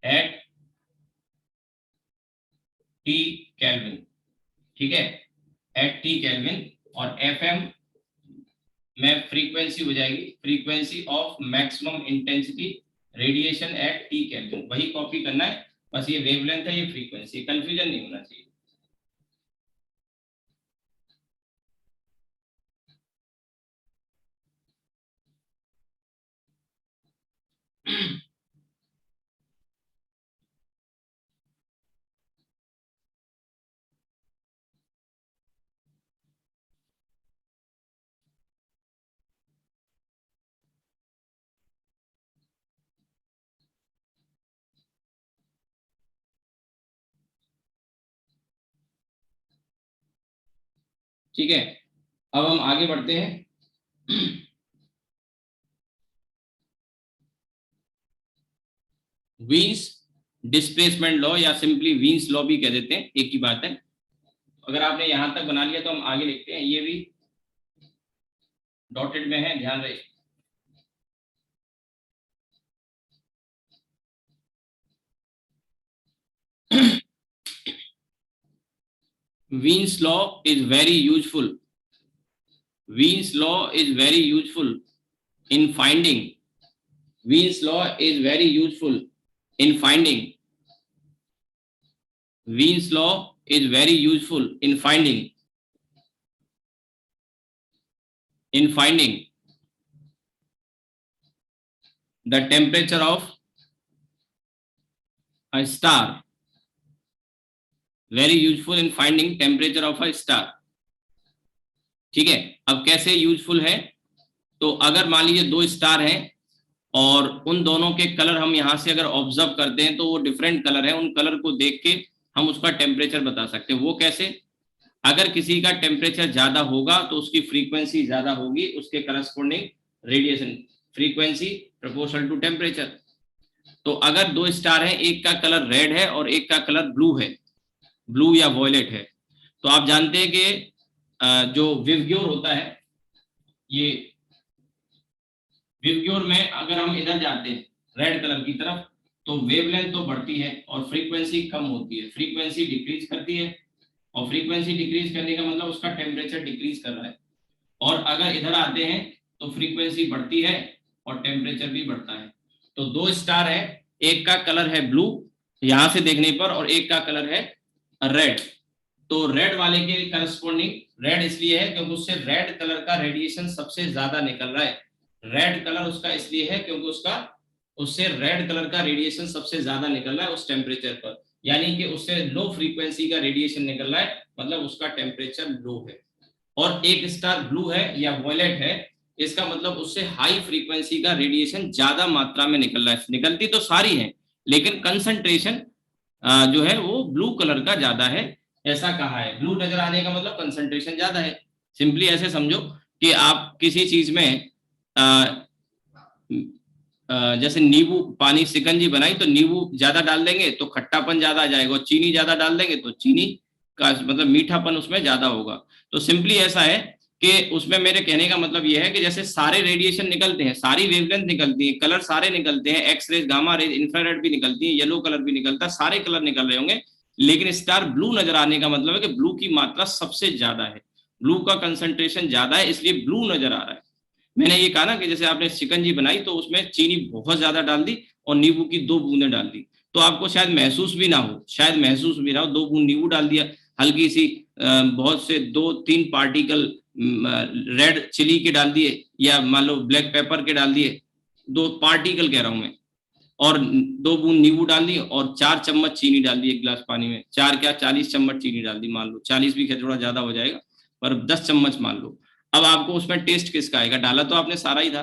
at T Kelvin, ठीक है, at T Kelvin। और FM में फ्रीक्वेंसी हो जाएगी frequency of maximum intensity radiation at T Kelvin, वही कॉपी करना है, बस ये वेवलेंथ है, ये फ्रीक्वेंसी, कंफ्यूजन नहीं होना चाहिए। ठीक है, अब हम आगे बढ़ते हैं। वीन्स डिस्प्लेसमेंट लॉ या सिंपली वीन्स लॉ भी कह देते हैं, एक ही बात है। अगर आपने यहां तक बना लिया तो हम आगे लिखते हैं, ये भी डॉटेड में है, ध्यान रहे। Wien's law is very useful. Wien's law is very useful in finding. Wien's law is very useful in finding. Wien's law is very useful in finding. In finding the temperature of a star. Very useful in finding temperature of a star. ठीक है, अब कैसे useful है, तो अगर मान लीजिए दो स्टार हैं और उन दोनों के कलर हम यहाँ से अगर ऑब्जर्व करते हैं तो वो डिफरेंट कलर है, उन कलर को देख के हम उसका टेम्परेचर बता सकते हैं। वो कैसे, अगर किसी का टेम्परेचर ज्यादा होगा तो उसकी फ्रीक्वेंसी ज्यादा होगी, उसके corresponding radiation frequency proportional to temperature. तो अगर 2 स्टार है, एक का कलर रेड है और एक का कलर ब्लू है, ब्लू या वॉयलेट है, तो आप जानते हैं कि जो विवग्योर होता है, ये विवग्योर में अगर हम इधर जाते हैं रेड कलर की तरफ, तो वेवलेंथ तो बढ़ती है और फ्रीक्वेंसी कम होती है, फ्रीक्वेंसी डिक्रीज करती है, और फ्रीक्वेंसी डिक्रीज करने का मतलब उसका टेम्परेचर डिक्रीज कर रहा है। और अगर इधर आते हैं तो फ्रीक्वेंसी बढ़ती है और टेम्परेचर भी बढ़ता है। तो 2 स्टार है, एक का कलर है ब्लू यहां से देखने पर, और एक का कलर है रेड। तो रेड वाले के करस्पॉन्डिंग रेड इसलिए है क्योंकि उससे रेड कलर का रेडिएशन सबसे ज्यादा निकल रहा है। रेड कलर उसका इसलिए है क्योंकि उससे रेड कलर का रेडिएशन सबसे ज्यादा निकल रहा है उस टेम्परेचर पर, यानी कि उससे लो फ्रीक्वेंसी का रेडिएशन निकल रहा है, मतलब उसका टेम्परेचर लो है। और एक स्टार ब्लू है या वॉयलेट है, इसका मतलब उससे हाई फ्रीक्वेंसी का रेडिएशन ज्यादा मात्रा में निकल रहा है। निकलती तो सारी है लेकिन कंसंट्रेशन जो है वो ब्लू कलर का ज्यादा है, ऐसा कहा है। ब्लू नजर आने का मतलब कंसंट्रेशन ज्यादा है। सिंपली ऐसे समझो कि आप किसी चीज में जैसे नींबू पानी शिकंजी बनाई तो नींबू ज्यादा डाल देंगे तो खट्टापन ज्यादा आ जाएगा, और चीनी ज्यादा डाल देंगे तो चीनी का मतलब मीठापन उसमें ज्यादा होगा। तो सिंपली ऐसा है कि उसमें मेरे कहने का मतलब यह है कि जैसे सारे रेडिएशन निकलते हैं, सारी वेवलेंथ निकलती है, कलर सारे निकलते हैं, x rays, gamma rays, infrared भी निकलती है, येलो कलर भी निकलता है, सारे कलर निकल रहे होंगे, लेकिन स्टार ब्लू नजर आने का मतलब है कि ब्लू की मात्रा सबसे ज्यादा है, ब्लू का कंसंट्रेशन ज्यादा है, इसलिए ब्लू नजर आ रहा है। मैंने ये कहा ना कि जैसे आपने शिकंजी बनाई तो उसमें चीनी बहुत ज्यादा डाल दी और नींबू की 2 बूंदें डाल दी, तो आपको शायद महसूस भी ना हो, शायद महसूस भी ना हो, 2 बूंद नींबू डाल दिया, हल्की सी बहुत से 2-3 पार्टिकल रेड चिली के डाल दिए या मान लो ब्लैक पेपर के डाल दिए, 2 पार्टिकल कह रहा हूं मैं, और 2 बूंद नींबू डाल दी और 4 चम्मच चीनी डाल दी एक गिलास पानी में, 4 क्या 40 चम्मच चीनी डाल दी, मान लो 40 भी थोड़ा ज्यादा हो जाएगा पर 10 चम्मच मान लो। अब आपको उसमें टेस्ट किसका आएगा, डाला तो आपने सारा ही था,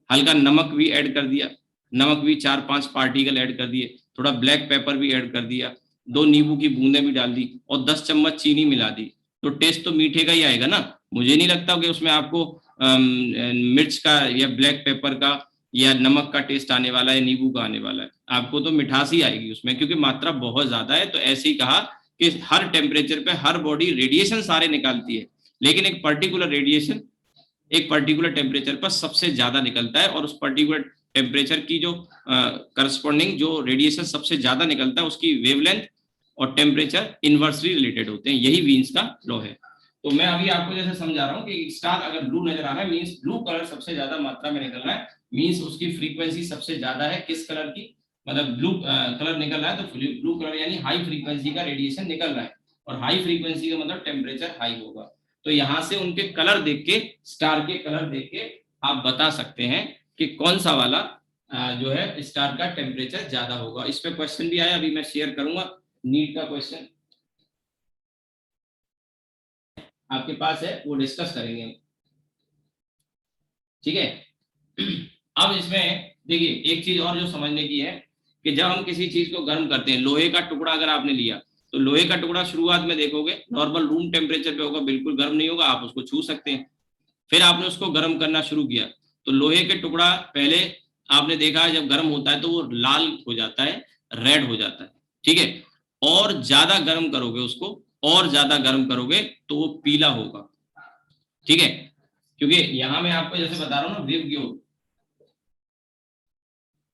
हल्का नमक भी ऐड कर दिया, नमक भी 4-5 पार्टिकल ऐड कर दिए, थोड़ा ब्लैक पेपर भी ऐड कर दिया, 2 नींबू की बूंदें भी डाल दी और 10 चम्मच चीनी मिला दी, तो टेस्ट तो मीठे का ही आएगा ना। मुझे नहीं लगता कि उसमें आपको मिर्च का या ब्लैक पेपर का या नमक का टेस्ट आने वाला है, नींबू का आने वाला है, आपको तो मिठास ही आएगी उसमें, क्योंकि मात्रा बहुत ज्यादा है। तो ऐसे ही कहा कि हर टेम्परेचर पे हर बॉडी रेडिएशन सारे निकालती है, लेकिन एक पर्टिकुलर रेडिएशन एक पर्टिकुलर टेम्परेचर पर सबसे ज्यादा निकलता है, और उस पर्टिकुलर टेम्परेचर की जो करस्पॉन्डिंग जो रेडिएशन सबसे ज्यादा निकलता है उसकी वेवलेंथ और टेम्परेचर इनवर्सली रिलेटेड होते हैं, यही वीन्स का लॉ है। तो मैं अभी आपको जैसे समझा रहा हूँ कि स्टार अगर ब्लू नजर आ रहा है मीन्स ब्लू कलर सबसे ज्यादा मात्रा में निकल रहा है, मीन्स उसकी फ्रीक्वेंसी सबसे ज्यादा है, किस कलर की, मतलब ब्लू कलर निकल रहा है, तो ब्लू कलर यानी हाई फ्रीक्वेंसी का रेडिएशन निकल रहा है, और हाई फ्रीक्वेंसी का मतलब टेम्परेचर हाई होगा। तो यहाँ से उनके कलर देख के, स्टार के कलर देख के आप बता सकते हैं कि कौन सा वाला जो है स्टार का टेम्परेचर ज्यादा होगा। इस पे क्वेश्चन भी आया, अभी मैं शेयर करूंगा नीट का क्वेश्चन आपके पास है, वो डिस्कस करेंगे, ठीक है। अब इसमें देखिए एक चीज और जो समझने की है कि जब हम किसी चीज को गर्म करते हैं, लोहे का टुकड़ा अगर आपने लिया तो लोहे का टुकड़ा शुरुआत में देखोगे नॉर्मल रूम टेम्परेचर पे होगा, बिल्कुल गर्म नहीं होगा, आप उसको छू सकते हैं। फिर आपने उसको गर्म करना शुरू किया तो लोहे के टुकड़ा पहले आपने देखा जब गर्म होता है तो वो लाल हो जाता है, रेड हो जाता है, ठीक है। और ज्यादा गर्म करोगे उसको, और ज्यादा गर्म करोगे तो वो पीला होगा, ठीक है। क्योंकि यहां मैं आपको जैसे बता रहा हूँ ना विवग्योर,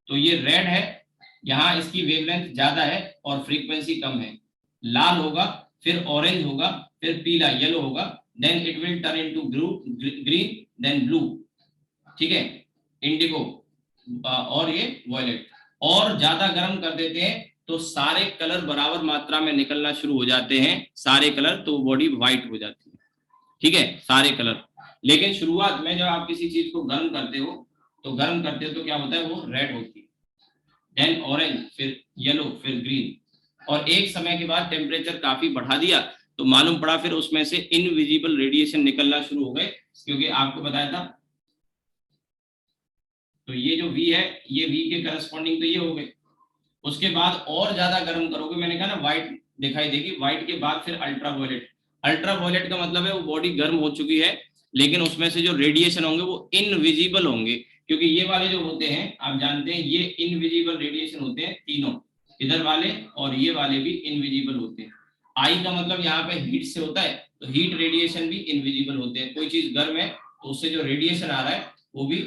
तो ये रेड है, यहाँ इसकी वेवलेंथ ज्यादा है और फ्रीक्वेंसी कम है, लाल होगा, फिर ऑरेंज होगा, फिर पीला येलो होगा, then it will turn into green, then blue, ठीक है, इंडिगो, और ये वॉयलेट। और ज्यादा गर्म कर देते हैं तो सारे कलर बराबर मात्रा में निकलना शुरू हो जाते हैं, सारे कलर, तो बॉडी व्हाइट हो जाती है, ठीक है, सारे कलर। लेकिन शुरुआत में जब आप किसी चीज को गर्म करते हो तो क्या होता है, वो रेड होती है, देन ऑरेंज, फिर येलो, फिर ग्रीन, और एक समय के बाद टेम्परेचर काफी बढ़ा दिया तो मालूम पड़ा फिर उसमें से इनविजिबल रेडिएशन निकलना शुरू हो गए, क्योंकि आपको बताया था। तो ये जो V है, ये V के करस्पॉन्डिंग तो ये हो गए। उसके बाद और ज्यादा गर्म करोगे, मैंने कहा ना व्हाइट दिखाई देगी, व्हाइट के बाद फिर अल्ट्रावायलेट। अल्ट्रावायलेट का मतलब है वो बॉडी गर्म हो चुकी है लेकिन उसमें से जो रेडिएशन होंगे वो इनविजिबल होंगे, क्योंकि ये वाले जो होते हैं आप जानते हैं ये इनविजिबल रेडिएशन होते हैं तीनों, इधर वाले और ये वाले भी इनविजिबल होते हैं। आई का मतलब यहाँ पे हीट से होता है, तो हीट रेडिएशन भी इनविजिबल होते हैं। कोई चीज गर्म है तो उससे जो रेडिएशन आ रहा है वो भी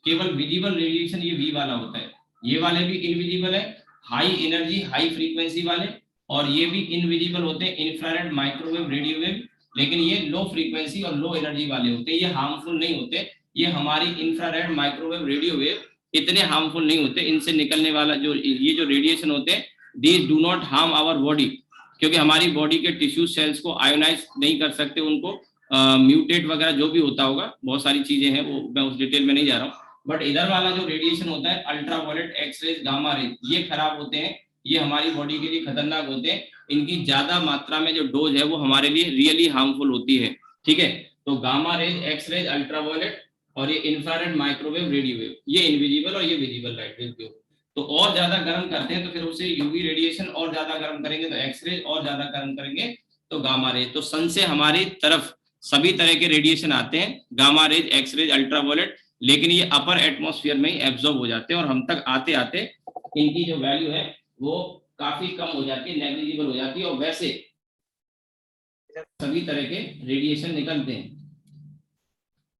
केवल विजिबल रेडिएशन ये वी वाला होता है। ये वाले भी इनविजिबल है, हाई एनर्जी हाई फ्रीक्वेंसी वाले, और ये भी इनविजिबल होते हैं, इंफ्रारेड माइक्रोवेव रेडियो वेव, लेकिन ये लो फ्रीक्वेंसी और लो एनर्जी वाले होते हैं, ये हार्मफुल नहीं होते। ये हमारी इंफ्रारेड माइक्रोवेव रेडियो वेव इतने हार्मफुल नहीं होते, इनसे निकलने वाला जो ये जो रेडिएशन होते हैं these do not harm our body, क्योंकि हमारी बॉडी के टिश्यू सेल्स को आयोनाइज नहीं कर सकते, उनको म्यूटेट वगैरह जो भी होता होगा, बहुत सारी चीजें हैं वो मैं उस डिटेल में नहीं जा रहा हूँ। बट इधर वाला जो रेडिएशन होता है अल्ट्रावायलेट, एक्सरेज, गामा रेज, ये खराब होते हैं, ये हमारी बॉडी के लिए खतरनाक होते हैं, इनकी ज्यादा मात्रा में जो डोज है वो हमारे लिए रियली हार्मफुल होती है। ठीक है, तो गामा रेज, एक्सरेज, अल्ट्रावायलेट और ये इंफ्रारेड माइक्रोवेव रेडियो वेव, ये इनविजिबल और ये विजिबल लाइट वेव। तो और ज्यादा गर्म करते हैं तो फिर उसे यूवी रेडिएशन, और ज्यादा गर्म करेंगे तो एक्सरे, और ज्यादा गर्म करेंगे तो गामा रेज। तो सन से हमारी तरफ सभी तरह के रेडिएशन आते हैं, गामा रेज, एक्सरेज, अल्ट्रावायलेट, लेकिन ये अपर एटमॉस्फेयर में ही एब्जॉर्ब हो जाते हैं और हम तक आते आते इनकी जो वैल्यू है वो काफी कम हो जाती है, नेग्लिजिबल हो जाती है। और वैसे सभी तरह के रेडिएशन निकलते हैं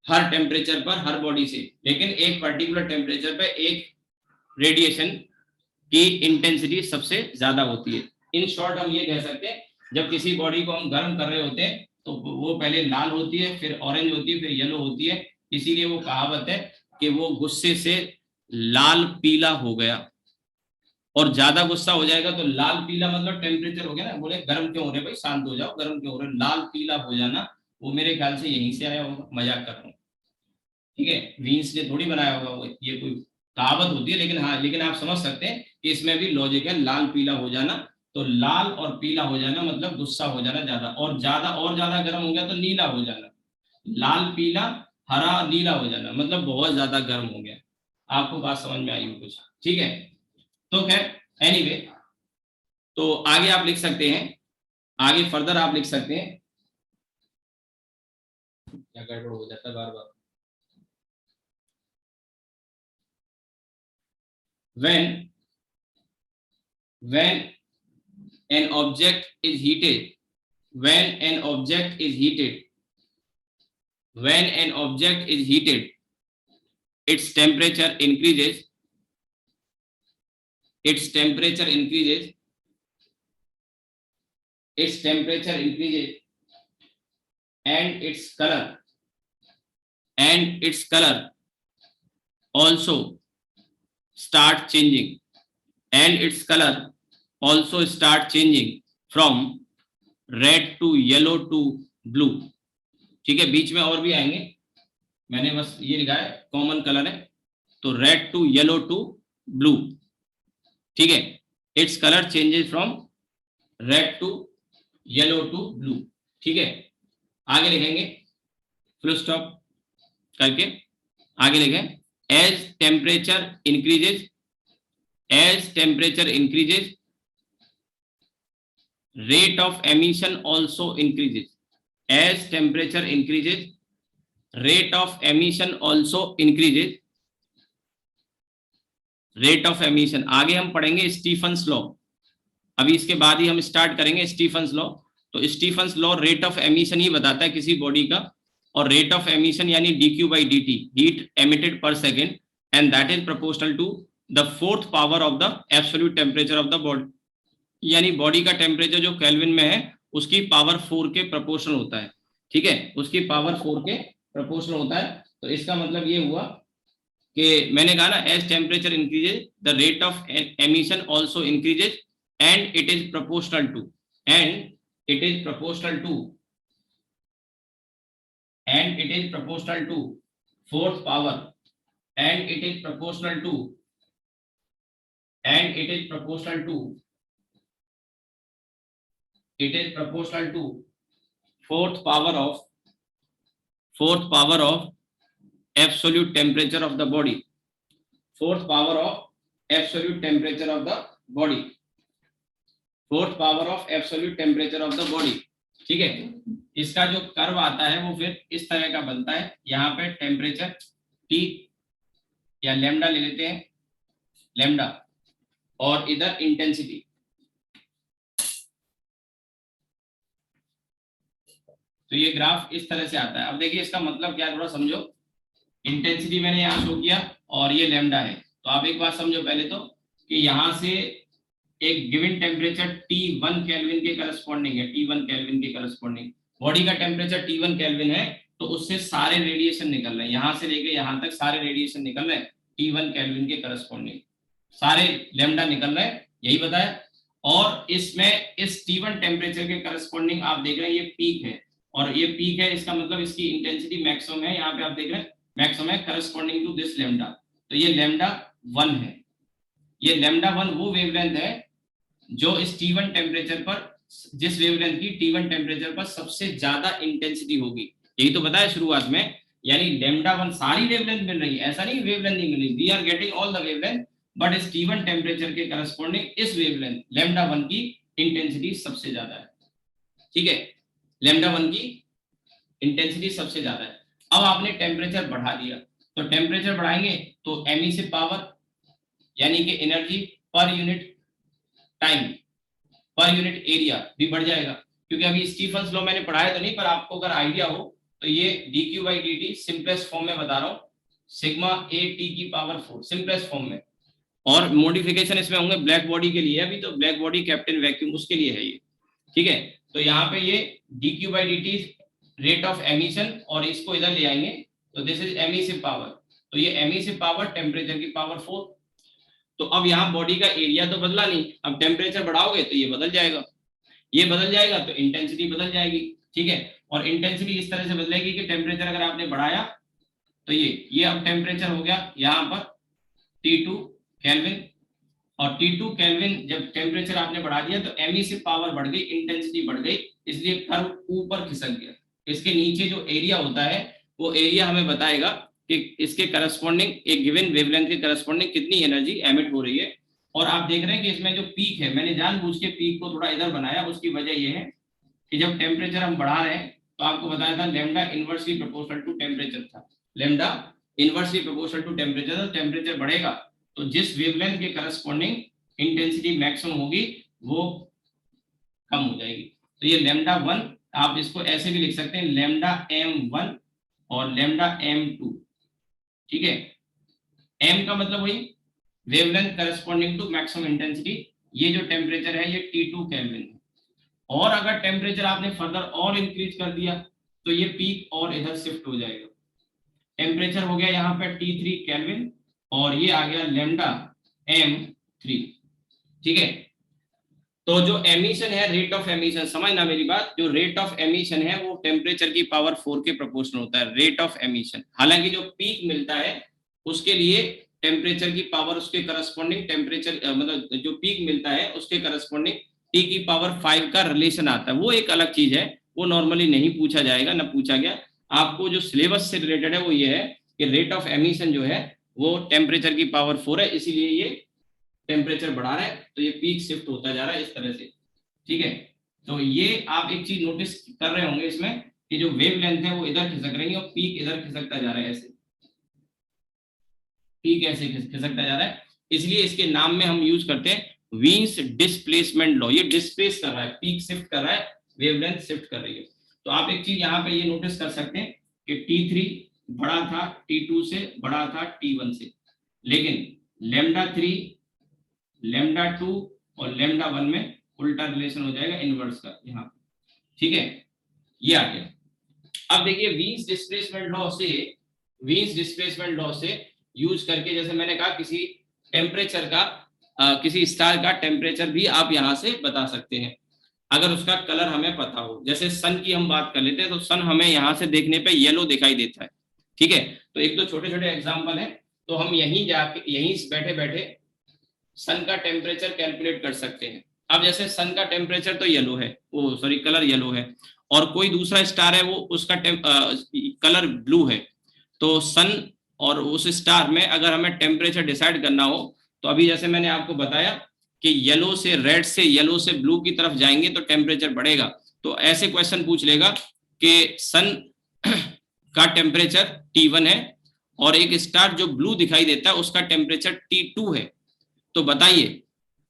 हर टेम्परेचर पर, हर बॉडी से, लेकिन एक पर्टिकुलर टेम्परेचर पर एक रेडिएशन की इंटेंसिटी सबसे ज्यादा होती है। इन शॉर्ट हम ये कह सकते हैं जब किसी बॉडी को हम गर्म कर रहे होते हैं तो वो पहले लाल होती है, फिर ऑरेंज होती है, फिर येलो होती है, इसीलिए वो कहावत है कि वो गुस्से से लाल पीला हो गया। और ज्यादा गुस्सा हो जाएगा तो लाल पीला मतलब टेम्परेचर हो गया ना, बोले गर्म क्यों हो रहे भाई, शांत हो जाओ, गर्म क्यों हो रहे, लाल पीला हो जाना वो मेरे ख्याल से यहीं से आया होगा, मजाक कर रहा हूँ, ठीक है, वीन्स ने थोड़ी बनाया होगा, वो ये कोई कहावत होती है। लेकिन हाँ, लेकिन आप समझ सकते हैं कि इसमें भी लॉजिक है, लाल पीला हो जाना, तो लाल और पीला हो जाना मतलब गुस्सा हो जाना ज्यादा, और ज्यादा गर्म हो गया तो नीला हो जाना, लाल पीला हरा नीला हो जाना मतलब बहुत ज्यादा गर्म हो गया। आपको बात समझ में आई हो कुछ, ठीक है। तो खैर एनीवे, तो आगे आप लिख सकते हैं, आगे फर्दर आप लिख सकते हैं, क्या गड़बड़ हो जाता है बार बार। when an object is heated, when an object is heated, when an object is heated, its temperature increases, its temperature increases, its temperature increases, and its color also start changing, and its color also start changing from red to yellow to blue। ठीक है, बीच में और भी आएंगे, मैंने बस ये लिखा है कॉमन कलर है, तो red to yellow to blue, ठीक है, it's colour changes from red to yellow to blue, ठीक है। आगे लिखेंगे फुल स्टॉप करके, आगे लिखें as temperature increases, as temperature increases, rate of emission also increases, as temperature increases, rate of emission also increases, rate of emission। आगे हम पढ़ेंगे स्टीफन्स लॉ, अभी इसके बाद ही हम स्टार्ट करेंगे स्टीफन्स लॉ। तो Stefan's law rate of emission ही बताता है किसी बॉडी का, और रेट ऑफ एमिशन यानी dq by dt, heat emitted per second, and that is proportional to the fourth power of the absolute temperature of the body, यानी body का temperature जो केल्विन में है उसकी पावर 4 के प्रोपोर्शनल होता है, ठीक है, उसकी पावर 4 के प्रोपोर्शनल होता है। तो इसका मतलब ये हुआ कि मैंने कहा ना as temperature increases the rate of emission also increases and it is proportional to, and it is proportional to, and it is proportional to fourth power, and it is proportional to, and it is proportional to, it is proportional to fourth power of absolute temperature of the body, fourth power of absolute temperature of the body, fourth power of absolute temperature of the body, ठीक है। इसका जो curve आता है वो फिर इस तरह का बनता है, यहाँ पे टेम्परेचर T या लैम्डा ले लेते हैं, लैम्डा, और इधर इंटेंसिटी। तो ये ग्राफ इस तरह से आता है। अब देखिए इसका मतलब क्या है, थोड़ा समझो। इंटेंसिटी मैंने यहाँ शो किया और ये लैम्डा है। तो आप एक बात समझो पहले तो, कि यहाँ से एक गिवन टेम्परेचर T1 केल्विन के करस्पॉन्डिंग है, T1 केल्विन के करस्पॉन्डिंग बॉडी का टेम्परेचर T1 केल्विन है, तो उससे सारे रेडिएशन निकल रहे हैं, यहाँ से लेके यहाँ तक सारे रेडिएशन निकल रहे हैं T1 केल्विन के करस्पॉन्डिंग, सारे लैम्डा निकल रहे हैं, यही बताया। और इसमें इस T1 टेम्परेचर के करस्पॉन्डिंग आप देख रहे हैं ये पीक है, और ये पीक है, इसका मतलब इसकी इंटेंसिटी मैक्सिमम है, यहाँ पे आप देख रहे हैं मैक्सिमम है करस्पॉन्डिंग टू दिस लैम्डा। तो ये लैम्डा 1 है, ये लैम्डा 1 वो वेवलेंथ है जो इस T1 टेम्परेचर पर, जिस वेवलेंथ की T1 टेम्परेचर पर सबसे ज्यादा इंटेंसिटी होगी, यही तो बताया शुरुआत में। यानी लैम्डा 1 सारी वेवलेंथ मिल रही है, ऐसा नहीं वेवलेंथ नहीं मिल रही, we are getting all the wavelength, but इस T1 टेम्परेचर के करस्पॉन्डिंग इस वेवलेंथ लैम्डा 1 की इंटेंसिटी सबसे ज्यादा है। ठीक है, लैम्डा 1 की इंटेंसिटी सबसे ज्यादा है। अब आपने टेम्परेचर बढ़ा दिया, तो टेम्परेचर बढ़ाएंगे तो एमिसिव पावर यानी कि energy per unit time per unit area भी बढ़ जाएगा, क्योंकि अभी स्टीफन्स लॉ मैंने पढ़ाया तो नहीं, पर आपको अगर आइडिया हो तो ये dq/dt सिंपलेस्ट फॉर्म में बता रहा हूँ, सिग्मा a t की पावर 4 सिंपलेस्ट फॉर्म में, और मॉडिफिकेशन इसमें होंगे ब्लैक बॉडी के लिए, अभी तो ब्लैक बॉडी कैप्टन वैक्यूम उसके लिए है ये। ठीक है, तो यहाँ पे ये dq/dt रेट ऑफ एमिशन, और इसको इधर ले आएंगे तो दिस इज एमिसिव पावर, तो ये एमिसिव पावर टेम्परेचर की पावर 4। तो अब यहाँ बॉडी का एरिया तो बदला नहीं, अब टेम्परेचर बढ़ाओगे तो ये बदल जाएगा, ये बदल जाएगा तो इंटेंसिटी बदल जाएगी। ठीक है, और इंटेंसिटी इस तरह से बदलेगी कि टेम्परेचर अगर आपने बढ़ाया तो ये अब टेम्परेचर हो गया यहाँ पर T2 केल्विन, और T2 केल्विन जब टेम्परेचर आपने बढ़ा दिया तो एमिसिव पावर बढ़ गई, इंटेंसिटी बढ़ गई, इसलिए कर्व ऊपर खिसक गया। इसके नीचे जो एरिया होता है वो एरिया हमें बताएगा कि इसके करस्पॉन्डिंग एक गिवन वेवलेंथ के करस्पॉन्डिंग कितनी एनर्जी एमिट हो रही है। और आप देख रहे हैं कि इसमें जो पीक है, मैंने जानबूझ के पीक को थोड़ा इधर बनाया, उसकी वजह यह है कि जब टेम्परेचर हम बढ़ा रहे हैं तो आपको बताया था lambda inversely proportional to temperature था, lambda inversely proportional to temperature, तो टेम्परेचर बढ़ेगा तो जिस वेवलेंथ के करस्पॉन्डिंग इंटेंसिटी मैक्सिमम होगी वो कम हो जाएगी। तो ये लैम्डा 1, आप इसको ऐसे भी लिख सकते हैं लैम्डा m1 और लैम्डा m2। ठीक है, m का मतलब वही wavelength corresponding to maximum intensity, ये जो टेम्परेचर है ये T2 केल्विन है, और अगर टेम्परेचर आपने फर्दर और इंक्रीज कर दिया तो ये पीक और इधर शिफ्ट हो जाएगा। टेम्परेचर हो गया यहाँ पे T3 केल्विन और ये आ गया लैम्डा m3। ठीक है, तो जो एमिशन है, रेट ऑफ एमिशन, समझना मेरी बात, जो रेट ऑफ एमिशन है वो टेम्परेचर की पावर 4 के प्रोपोर्शनल होता है, रेट ऑफ एमिशन। हालांकि जो पीक मिलता है उसके लिए टेम्परेचर की पावर उसके करस्पॉन्डिंग टेम्परेचर, मतलब जो पीक मिलता है उसके करस्पॉन्डिंग T की पावर 5 का रिलेशन आता है, वो एक अलग चीज है, वो नॉर्मली नहीं पूछा जाएगा, ना पूछा गया। आपको जो सिलेबस से रिलेटेड है वो ये है कि रेट ऑफ एमिशन जो है वो टेम्परेचर की पावर 4 है, इसीलिए ये टेम्परेचर बढ़ा रहा है तो ये पीक शिफ्ट होता जा रहा है इस तरह से। ठीक है, तो ये आप एक चीज नोटिस कर रहे होंगे इसमें कि जो वेवलेंथ है वो इधर खिसक रही है और पीक इधर खिसकता जा रहा है, ऐसे पीक ऐसे खिसकता जा रहा है, इसलिए इसके नाम में हम यूज करते हैं वीन्स डिस्प्लेसमेंट लॉ। ये डिस्प्लेस कर रहा है, पीक शिफ्ट कर रहा है, वेवलेंथ शिफ्ट कर रही है। तो आप एक चीज यहाँ पे ये नोटिस कर सकते हैं कि T3 बड़ा था T2 से, बड़ा था T1 से, लेकिन लैम्डा 3 लैम्डा 2 और लैम्डा 1 में उल्टा रिलेशन हो जाएगा इनवर्स का यहाँ पे। ठीक है, ये आ गया। अब देखिए वीन्स डिस्प्लेसमेंट लॉ से यूज करके, जैसे मैंने कहा किसी टेम्परेचर का किसी स्टार का टेम्परेचर भी आप यहाँ से बता सकते हैं अगर उसका कलर हमें पता हो। जैसे सन की हम बात कर लेते हैं तो सन हमें यहाँ से देखने पे येलो दिखाई देता है। ठीक है, तो एक दो छोटे छोटे एग्जाम्पल है, तो हम यहीं जाके यहीं बैठे बैठे सन का टेम्परेचर कैलकुलेट कर सकते हैं। अब जैसे सन का टेम्परेचर तो येलो है, वो सॉरी कलर येलो है, और कोई दूसरा स्टार है वो उसका कलर ब्लू है, तो सन और उस स्टार में अगर हमें टेम्परेचर डिसाइड करना हो तो अभी जैसे मैंने आपको बताया कि येलो से रेड से येलो से ब्लू की तरफ जाएंगे तो टेम्परेचर बढ़ेगा। तो ऐसे क्वेश्चन पूछ लेगा कि सन का टेम्परेचर T1 है और एक स्टार जो ब्लू दिखाई देता है उसका टेम्परेचर T2 है, तो बताइए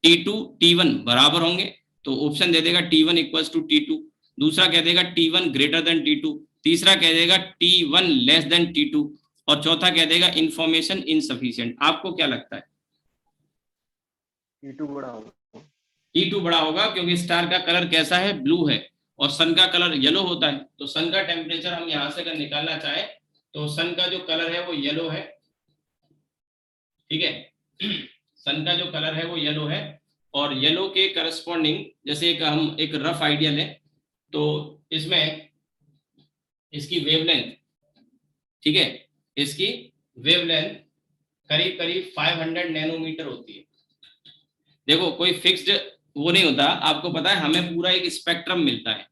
T2 T1 बराबर होंगे? तो ऑप्शन दे देगा T1 इक्वल्स टू T2, दूसरा कह देगा T1 ग्रेटर देन T2, तीसरा कह देगा T1 लेस देन T2, और चौथा कह देगा इंफॉर्मेशन इनसफिशिएंट। आपको क्या लगता है? T2 बड़ा होगा। T2 बड़ा होगा क्योंकि स्टार का कलर कैसा है? ब्लू है, और सन का कलर येलो होता है। तो सन का टेम्परेचर हम यहां से अगर निकालना चाहे तो सन का जो कलर है वो येलो है, ठीक है। सन का जो कलर है वो येलो है, और येलो के करस्पॉन्डिंग जैसे हम एक रफ आइडिया लें तो इसमें इसकी वेवलेंथ, ठीक है, इसकी वेवलेंथ करीब करीब 500 नैनोमीटर होती है। देखो कोई फिक्स्ड वो नहीं होता, आपको पता है हमें पूरा एक स्पेक्ट्रम मिलता है।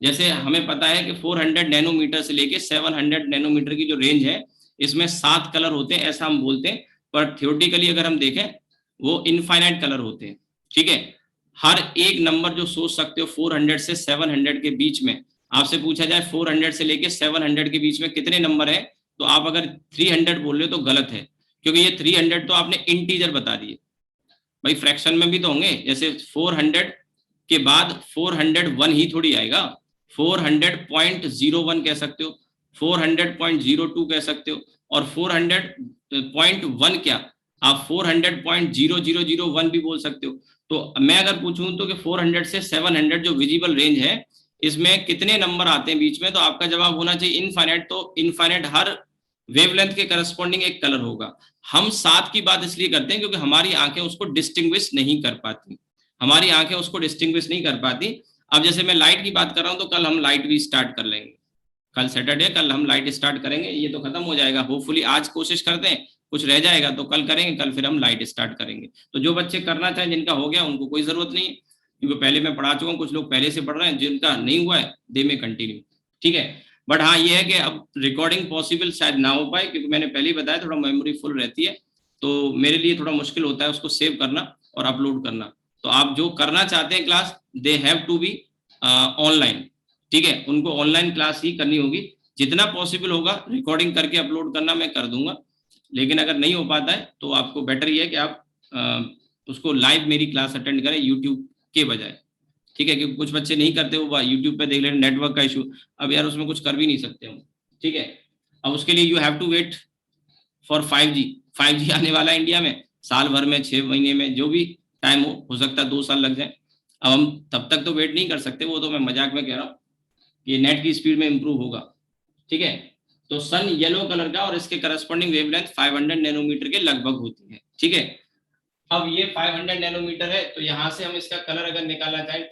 जैसे हमें पता है कि 400 नैनोमीटर से लेके 700 नैनोमीटर की जो रेंज है इसमें 7 कलर होते हैं, ऐसा हम बोलते हैं। पर थियोरेटिकली अगर हम देखें वो इनफाइनाइट कलर होते हैं, ठीक है। हर एक नंबर जो सोच सकते हो 400 से 700 के बीच में, आपसे पूछा जाए 400 से लेके 700 के बीच में कितने नंबर है, तो आप अगर 300 बोल रहे हो तो गलत है, क्योंकि ये 300 तो आपने इंटीजर बता दिए। भाई फ्रैक्शन में भी तो होंगे, जैसे 400 के बाद 401 ही थोड़ी आएगा, 400.01 कह सकते हो, 400.02 कह सकते हो, और 400.1 क्या, आप 400.0001 भी बोल सकते हो। तो मैं अगर पूछूं तो कि 400 से 700 जो विजिबल रेंज है इसमें कितने नंबर आते हैं बीच में, तो आपका जवाब होना चाहिए इनफाइनाइट। तो इनफाइनाइट हर वेवलेंथ के करस्पॉन्डिंग एक कलर होगा। हम 7 की बात इसलिए करते हैं क्योंकि हमारी आंखें उसको डिस्टिंग्विश नहीं कर पाती, हमारी आंखें उसको डिस्टिंग्विश नहीं कर पाती। अब जैसे मैं लाइट की बात कर रहा हूं तो कल हम लाइट भी स्टार्ट कर लेंगे, कल सैटरडे, कल हम लाइट स्टार्ट करेंगे। ये तो खत्म हो जाएगा, होपफुली आज कोशिश करते हैं, कुछ रह जाएगा तो कल करेंगे, कल फिर हम लाइट स्टार्ट करेंगे। तो जो बच्चे करना चाहें, जिनका हो गया उनको कोई जरूरत नहीं है, क्योंकि पहले मैं पढ़ा चुका हूँ, कुछ लोग पहले से पढ़ रहे हैं, जिनका नहीं हुआ है दे में कंटिन्यू, ठीक है। बट हाँ ये है कि अब रिकॉर्डिंग पॉसिबल शायद ना हो पाए, क्योंकि मैंने पहले ही बताया थोड़ा मेमोरी फुल रहती है, तो मेरे लिए थोड़ा मुश्किल होता है उसको सेव करना और अपलोड करना। तो आप जो करना चाहते हैं class, they have to be online, ठीक है, उनको ऑनलाइन क्लास ही करनी होगी। जितना पॉसिबल होगा रिकॉर्डिंग करके अपलोड करना मैं कर दूंगा, लेकिन अगर नहीं हो पाता है तो आपको बेटर ये है कि आप उसको लाइव मेरी क्लास अटेंड करें यूट्यूब के बजाय, ठीक है। क्योंकि कुछ बच्चे नहीं करते, वो यूट्यूब पे देख ले, नेटवर्क का इशू, अब यार उसमें कुछ कर भी नहीं सकते हम, ठीक है। अब उसके लिए you have to wait for 5G। 5G आने वाला है इंडिया में, साल भर में 6 महीने में, जो भी टाइम हो सकता है 2 साल लग जाए। अब हम तब तक तो वेट नहीं कर सकते, वो तो मैं मजाक में कह रहा हूँ कि नेट की स्पीड में इंप्रूव होगा, ठीक है। तो सन येलो कलर का और इसके करस्पॉन्डिंग वेवलेंथ 500 नैनोमीटर के लगभग होती है, ठीक है। अब ये 500 नैनोमीटर है, तो यहाँ से हम इसका कलर अगर निकालना चाहें,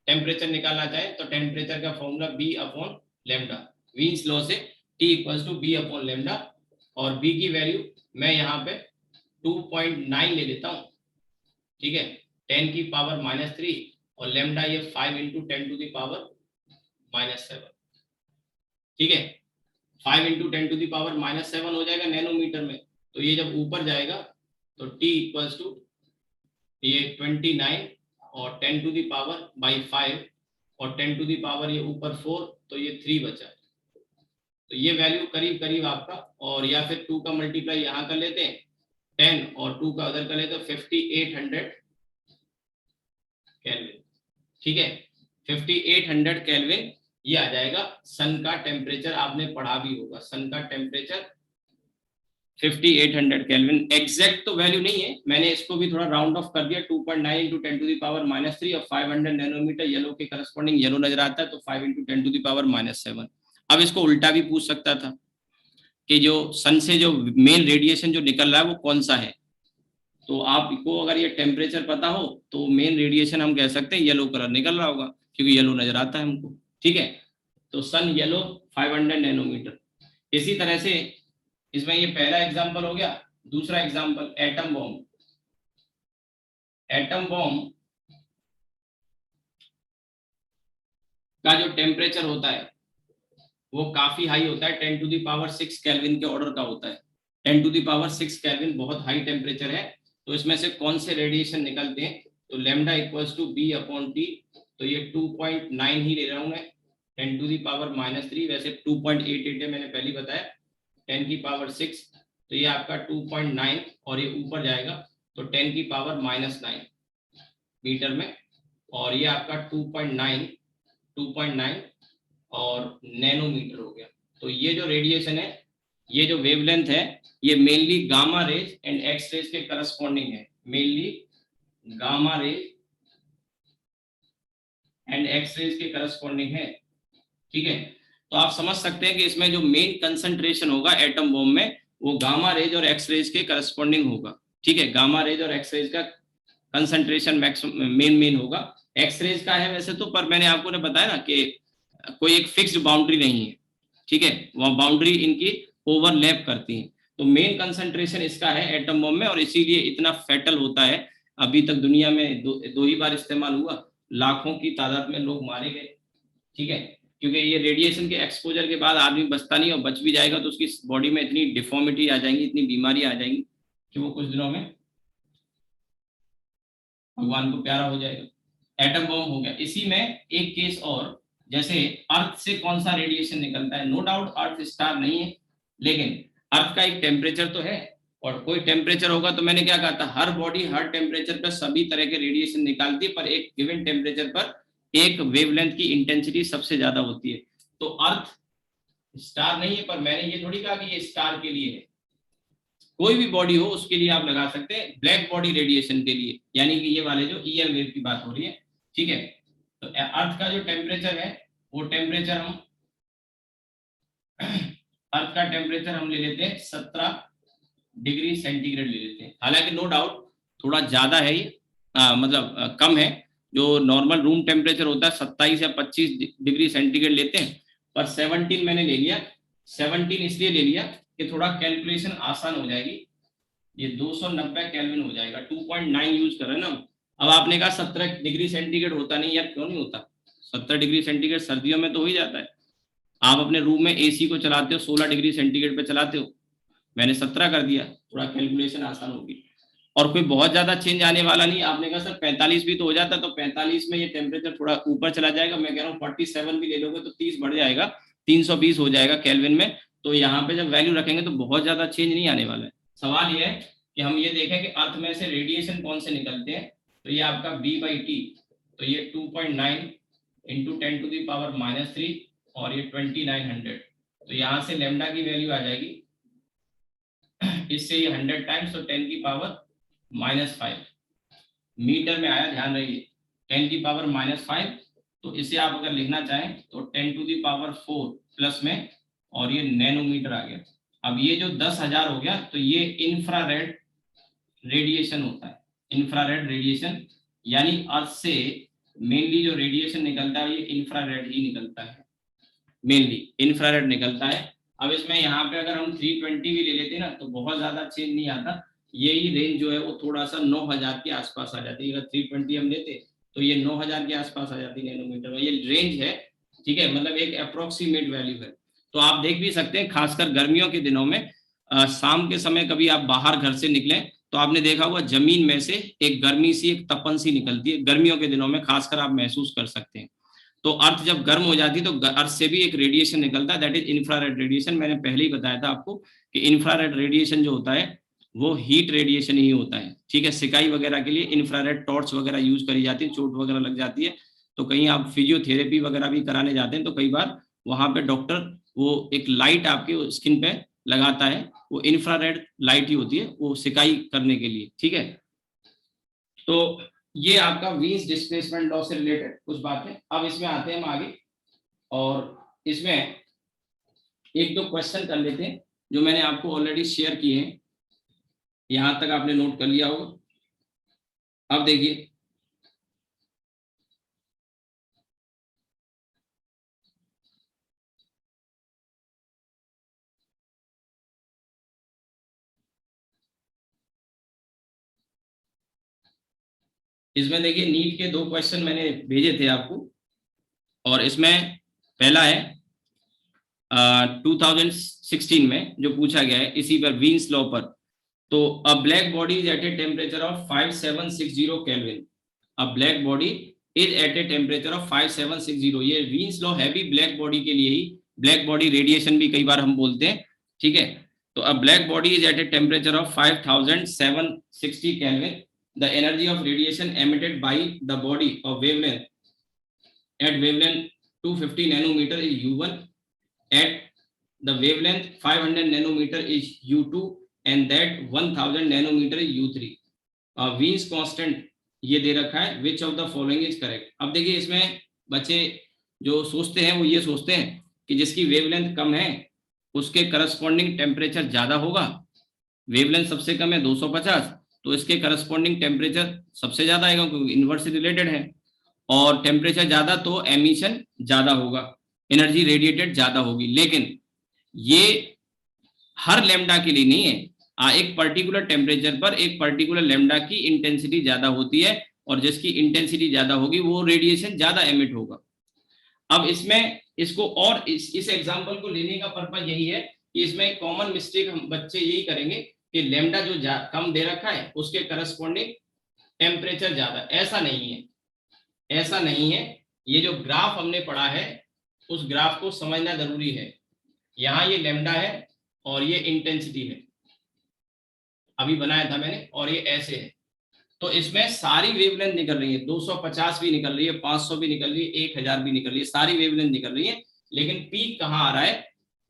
टेम्परेचर निकालना चाहें, तो टेम्परेचर का फॉर्मूला B/λ, वीन्स लॉ से T = B/λ, और B की वैल्यू मैं यहाँ पे 2.9 ले लेता हूँ, ठीक है, 10 की पावर -3, और लैम्डा ये 5 × 10⁻⁻7, ठीक है। 5 × 10⁻⁻7 हो जाएगा नैनोमीटर में, तो ये जब ऊपर जाएगा तो T = ये 29 और 10⁻5 और 10⁻, ये ऊपर 4, तो ये 3 बचा। तो ये वैल्यू करीब करीब आपका, और या फिर 2 का मल्टीप्लाई यहाँ कर लेते हैं 10 और 2 का उधर कर लेते हैं 5800 केल्विन, ठीक है। 5800 केल्विन ये आ जाएगा सन का टेम्परेचर। आपने पढ़ा भी होगा सन का टेम्परेचर 5800 केल्विन। एग्जैक्ट तो वैल्यू नहीं है, मैंने इसको भी थोड़ा राउंड ऑफ कर दिया, 2.9 × 10⁻³ और 500 नैनोमीटर येलो के करस्पॉन्डिंग येलो नजर आता है, तो 5 × 10⁻⁷। अब इसको उल्टा भी पूछ सकता था कि जो सन से जो मेन रेडिएशन जो निकल रहा है वो कौन सा है, तो आपको अगर ये टेम्परेचर पता हो तो मेन रेडिएशन हम कह सकते हैं येलो कलर निकल रहा होगा, क्योंकि येलो नजर आता है हमको, ठीक है। तो सन येलो 500 नैनोमीटर। इसी तरह से इसमें ये पहला एग्जांपल हो गया। दूसरा example atom bomb. Atom bomb का जो टेम्परेचर होता है वो काफी हाई होता है, 10⁶ केल्विन के ऑर्डर का होता है। 10⁶ केल्विन बहुत हाई टेम्परेचर है। तो इसमें से कौन से रेडिएशन निकलते हैं, तो लैम्डा = B/T, तो ये 2.9 ही ले रहा हूं मैं, 10⁻³ वैसे 2.88 है, मैंने पहले बताया, 10 की पावर 6, तो ये आपका 2.9 और ये ऊपर जाएगा तो 10 की पावर -9 मीटर में, और ये आपका 2.9 और नैनोमीटर हो गया। तो ये जो रेडिएशन है, ये जो वेवलेंथ है, ये mainly gamma rays and x rays के करस्पॉन्डिंग है, mainly gamma rays and x rays के करस्पॉन्डिंग है। ठीक है, तो आप समझ सकते हैं कि इसमें जो मेन कंसंट्रेशन होगा एटम बॉम्ब में, वो गामा रेज और एक्स रेज के करस्पॉन्डिंग होगा। ठीक है, गामा रेज और एक्स रेज का कंसंट्रेशन मेन होगा। एक्स रेज का है वैसे तो, पर मैंने आपको ने बताया ना कि कोई एक फिक्स्ड बाउंड्री नहीं है। ठीक है, वह बाउंड्री इनकी ओवरलैप करती है। तो मेन कंसंट्रेशन इसका है एटम बॉम्ब में, और इसीलिए इतना फैटल होता है। अभी तक दुनिया में दो ही बार इस्तेमाल हुआ, लाखों की तादाद में लोग मारे गए। ठीक है, क्योंकि ये रेडिएशन के एक्सपोजर के बाद आदमी बचता नहीं, और बच भी जाएगा तो उसकी बॉडी में इतनी डिफॉर्मिटी आ जाएंगी, इतनी बीमारी आ जाएंगी कि वो कुछ दिनों में भगवान को प्यारा हो जाएगा। एटम बॉम्ब हो गया। इसी में एक केस और, जैसे अर्थ से कौन सा रेडिएशन निकलता है, नो डाउट अर्थ स्टार नहीं है, लेकिन अर्थ का एक टेम्परेचर तो है, और कोई टेम्परेचर होगा। तो मैंने क्या कहा था, हर बॉडी हर टेम्परेचर पर सभी तरह के रेडिएशन निकालती है, पर एक गिवन टेम्परेचर पर एक वेवलेंथ की इंटेंसिटी सबसे ज्यादा होती है। तो अर्थ स्टार नहीं है, पर मैंने ये थोड़ी कहा कि ये स्टार के लिए है। कोई भी बॉडी हो उसके लिए आप लगा सकते हैं, ब्लैक बॉडी रेडिएशन के लिए, यानी कि ये वाले जो ईएम वेव की बात हो रही है। ठीक है, तो अर्थ का जो टेम्परेचर है, वो टेम्परेचर हम अर्थ का टेम्परेचर हम ले लेते हैं 17 डिग्री सेंटीग्रेड ले लेते हैं। हालांकि नो डाउट थोड़ा ज्यादा है ये, मतलब कम है। जो नॉर्मल रूम टेम्परेचर होता है 27 या 25 डिग्री सेंटीग्रेड लेते हैं, पर 17 मैंने ले लिया। 17 इसलिए ले लिया कि थोड़ा कैलकुलेशन आसान हो जाएगी। ये 290 केल्विन हो जाएगा, 2.9 यूज कर रहे हैं ना। अब आपने कहा 17 डिग्री सेंटीग्रेड होता नहीं यार, क्यों नहीं होता? 17 डिग्री सेंटीग्रेड सर्दियों में तो हो ही जाता है। आप अपने रूम में एसी को चलाते हो 16 डिग्री सेंटीग्रेड पे चलाते हो, मैंने 17 कर दिया, थोड़ा कैलकुलेशन आसान होगी। और कोई बहुत ज्यादा चेंज आने वाला नहीं। आपने कहा सर 45 भी तो हो जाता, तो 45 में ये टेम्परेचर थोड़ा ऊपर चला जाएगा। मैं कह रहा हूँ 47 भी ले लोगे तो 30 बढ़ जाएगा, 320 हो जाएगा केल्विन में। तो यहाँ पे जब वैल्यू रखेंगे तो बहुत ज्यादा चेंज नहीं आने वाला है। सवाल ये है कि हम ये देखें कि अर्थ में से रेडिएशन कौन से निकलते हैं। तो ये आपका B/T, तो ये 2.9 × 10⁻³ और ये 2900। तो यहाँ से लेमडा की वैल्यू आ जाएगी, इससे ये 100 टाइम्स, तो 10 की पावर -5 मीटर में आया, ध्यान रखिए 10 की पावर -5। तो इसे आप अगर लिखना चाहें तो 10⁴ प्लस में, और ये नैनोमीटर आ गया। अब ये जो 10,000 हो गया, तो ये इंफ्रारेड रेडिएशन होता है। इंफ्रारेड रेडिएशन यानी अर्थ से मेनली जो रेडिएशन निकलता है ये इंफ्रारेड ही निकलता है, मेनली इंफ्रारेड निकलता है। अब इसमें यहाँ पे अगर हम 320 भी ले लेते हैं ना, तो बहुत ज्यादा चेंज नहीं आता। यही रेंज जो है वो थोड़ा सा 9,000 के आसपास आ जाती है। अगर 320 हम लेते तो ये 9,000 के आसपास आ जाती है नैनोमीटर में, ये रेंज है। ठीक है, मतलब एक अप्रोक्सीमेट वैल्यू है। तो आप देख भी सकते हैं, खासकर गर्मियों के दिनों में शाम के समय कभी आप बाहर घर से निकले तो आपने देखा होगा जमीन में से एक गर्मी सी, एक तपन सी निकलती है। गर्मियों के दिनों में खासकर आप महसूस कर सकते हैं। तो अर्थ जब गर्म हो जाती है तो अर्थ से भी एक रेडिएशन निकलता है, दैट इज इंफ्रारेड रेडिएशन। मैंने पहले ही बताया था आपको कि इंफ्रारेड रेडिएशन जो होता है वो हीट रेडिएशन ही होता है। ठीक है, सिकाई वगैरह के लिए इंफ्रारेड टॉर्च वगैरह यूज करी जाती है, चोट वगैरह लग जाती है तो कहीं आप फिजियोथेरेपी वगैरह भी कराने जाते हैं, तो कई बार वहां पे डॉक्टर वो एक लाइट आपके स्किन पे लगाता है, वो इंफ्रारेड लाइट ही होती है, वो सिकाई करने के लिए। ठीक है, तो ये आपका वीन्स डिस्प्लेसमेंट लॉ से रिलेटेड कुछ बातें। अब इसमें आते हैं हम आगे, और इसमें एक दो क्वेश्चन कर लेते हैं जो मैंने आपको ऑलरेडी शेयर किए हैं। यहां तक आपने नोट कर लिया होगा। अब देखिए, इसमें देखिए नीट के 2 क्वेश्चन मैंने भेजे थे आपको, और इसमें पहला है 2016 में जो पूछा गया है इसी पर, वीन्स लॉ पर। तो a black body is at a temperature of 5760 Kelvin. A black body is at a temperature of 5760। ये वीन्स लॉ है भी ब्लैक बॉडी के लिए ही, ब्लैक बॉडी रेडिएशन भी कई बार हम बोलते हैं। ठीक है। तो a black body is at a temperature of 5760 Kelvin. The energy of radiation emitted by the body of wavelength at wavelength 250 nanometer is U1, at the wavelength 500 nanometer is U2, and that 1000 nanometer is U3. Wien's constant ये दे रखा है, which of the following is correct। अब देखिए इसमें बच्चे जो सोचते हैं वो ये सोचते हैं कि जिसकी वेवलेंथ कम है उसके करस्पॉन्डिंग टेम्परेचर ज्यादा होगा। वेवलेंथ सबसे कम है 250, तो इसके करस्पॉन्डिंग टेम्परेचर सबसे ज्यादा आएगा क्योंकि इनवर्स रिलेटेड है, और टेम्परेचर ज्यादा तो एमिशन ज्यादा होगा, एनर्जी रेडिएटेड ज्यादा होगी। लेकिन ये हर लैम्डा के लिए नहीं है। एक पर्टिकुलर टेम्परेचर पर एक पर्टिकुलर लैम्डा की इंटेंसिटी ज्यादा होती है, और जिसकी इंटेंसिटी ज्यादा होगी वो रेडिएशन ज्यादा एमिट होगा। अब इसमें इसको और इस एग्जांपल को लेने का पर्पस यही है कि इसमें कॉमन मिस्टेक हम बच्चे यही करेंगे कि लैम्डा जो कम दे रखा है उसके करस्पॉन्डिंग टेम्परेचर ज्यादा। ऐसा नहीं है, ऐसा नहीं है। ये जो ग्राफ हमने पढ़ा है उस ग्राफ को समझना जरूरी है। यहाँ ये लैम्डा है और ये इंटेंसिटी है, अभी बनाया था मैंने, और ये ऐसे है। तो इसमें सारी वेवलेंथ निकल रही है, 250 भी निकल रही है, 500 भी निकल रही है, 1000 भी निकल रही है, सारी वेवलेंथ निकल रही है। लेकिन पीक कहाँ आ रहा है,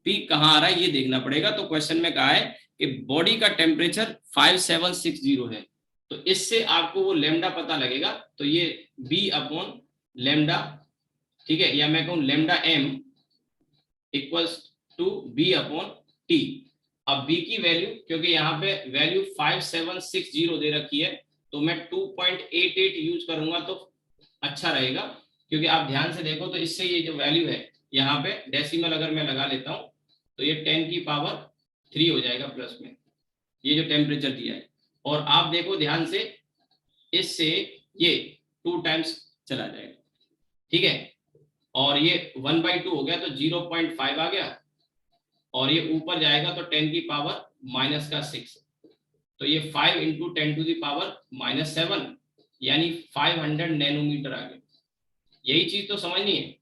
पीक कहाँ आ रहा है ये देखना पड़ेगा। तो क्वेश्चन में कहा है कि बॉडी का टेम्परेचर 5760 है, तो इससे आपको वो लैम्डा पता लगेगा। तो ये बी अपॉन लैम्डा, ठीक है, या मैं कहूँ lambda m equals to b upon T. अब बी की वैल्यू, क्योंकि यहाँ पे वैल्यू 5760 दे रखी है, तो मैं 2.88 यूज करूंगा तो अच्छा रहेगा। क्योंकि आप ध्यान से देखो तो इससे ये जो वैल्यू है यहाँ पे डेसिमल अगर मैं लगा लेता हूँ तो ये 10 की पावर 3 हो जाएगा प्लस में, ये जो टेम्परेचर दिया है। और आप देखो ध्यान से, इससे ये 2 टाइम्स चला जाएगा, ठीक है, और ये 1/2 हो गया तो 0.5 आ गया, और ये ऊपर जाएगा तो 10 की पावर -6, तो ये 5 × 10 to the power -7 यानी 500 नैनोमीटर आ गया। यही चीज तो समझनी है।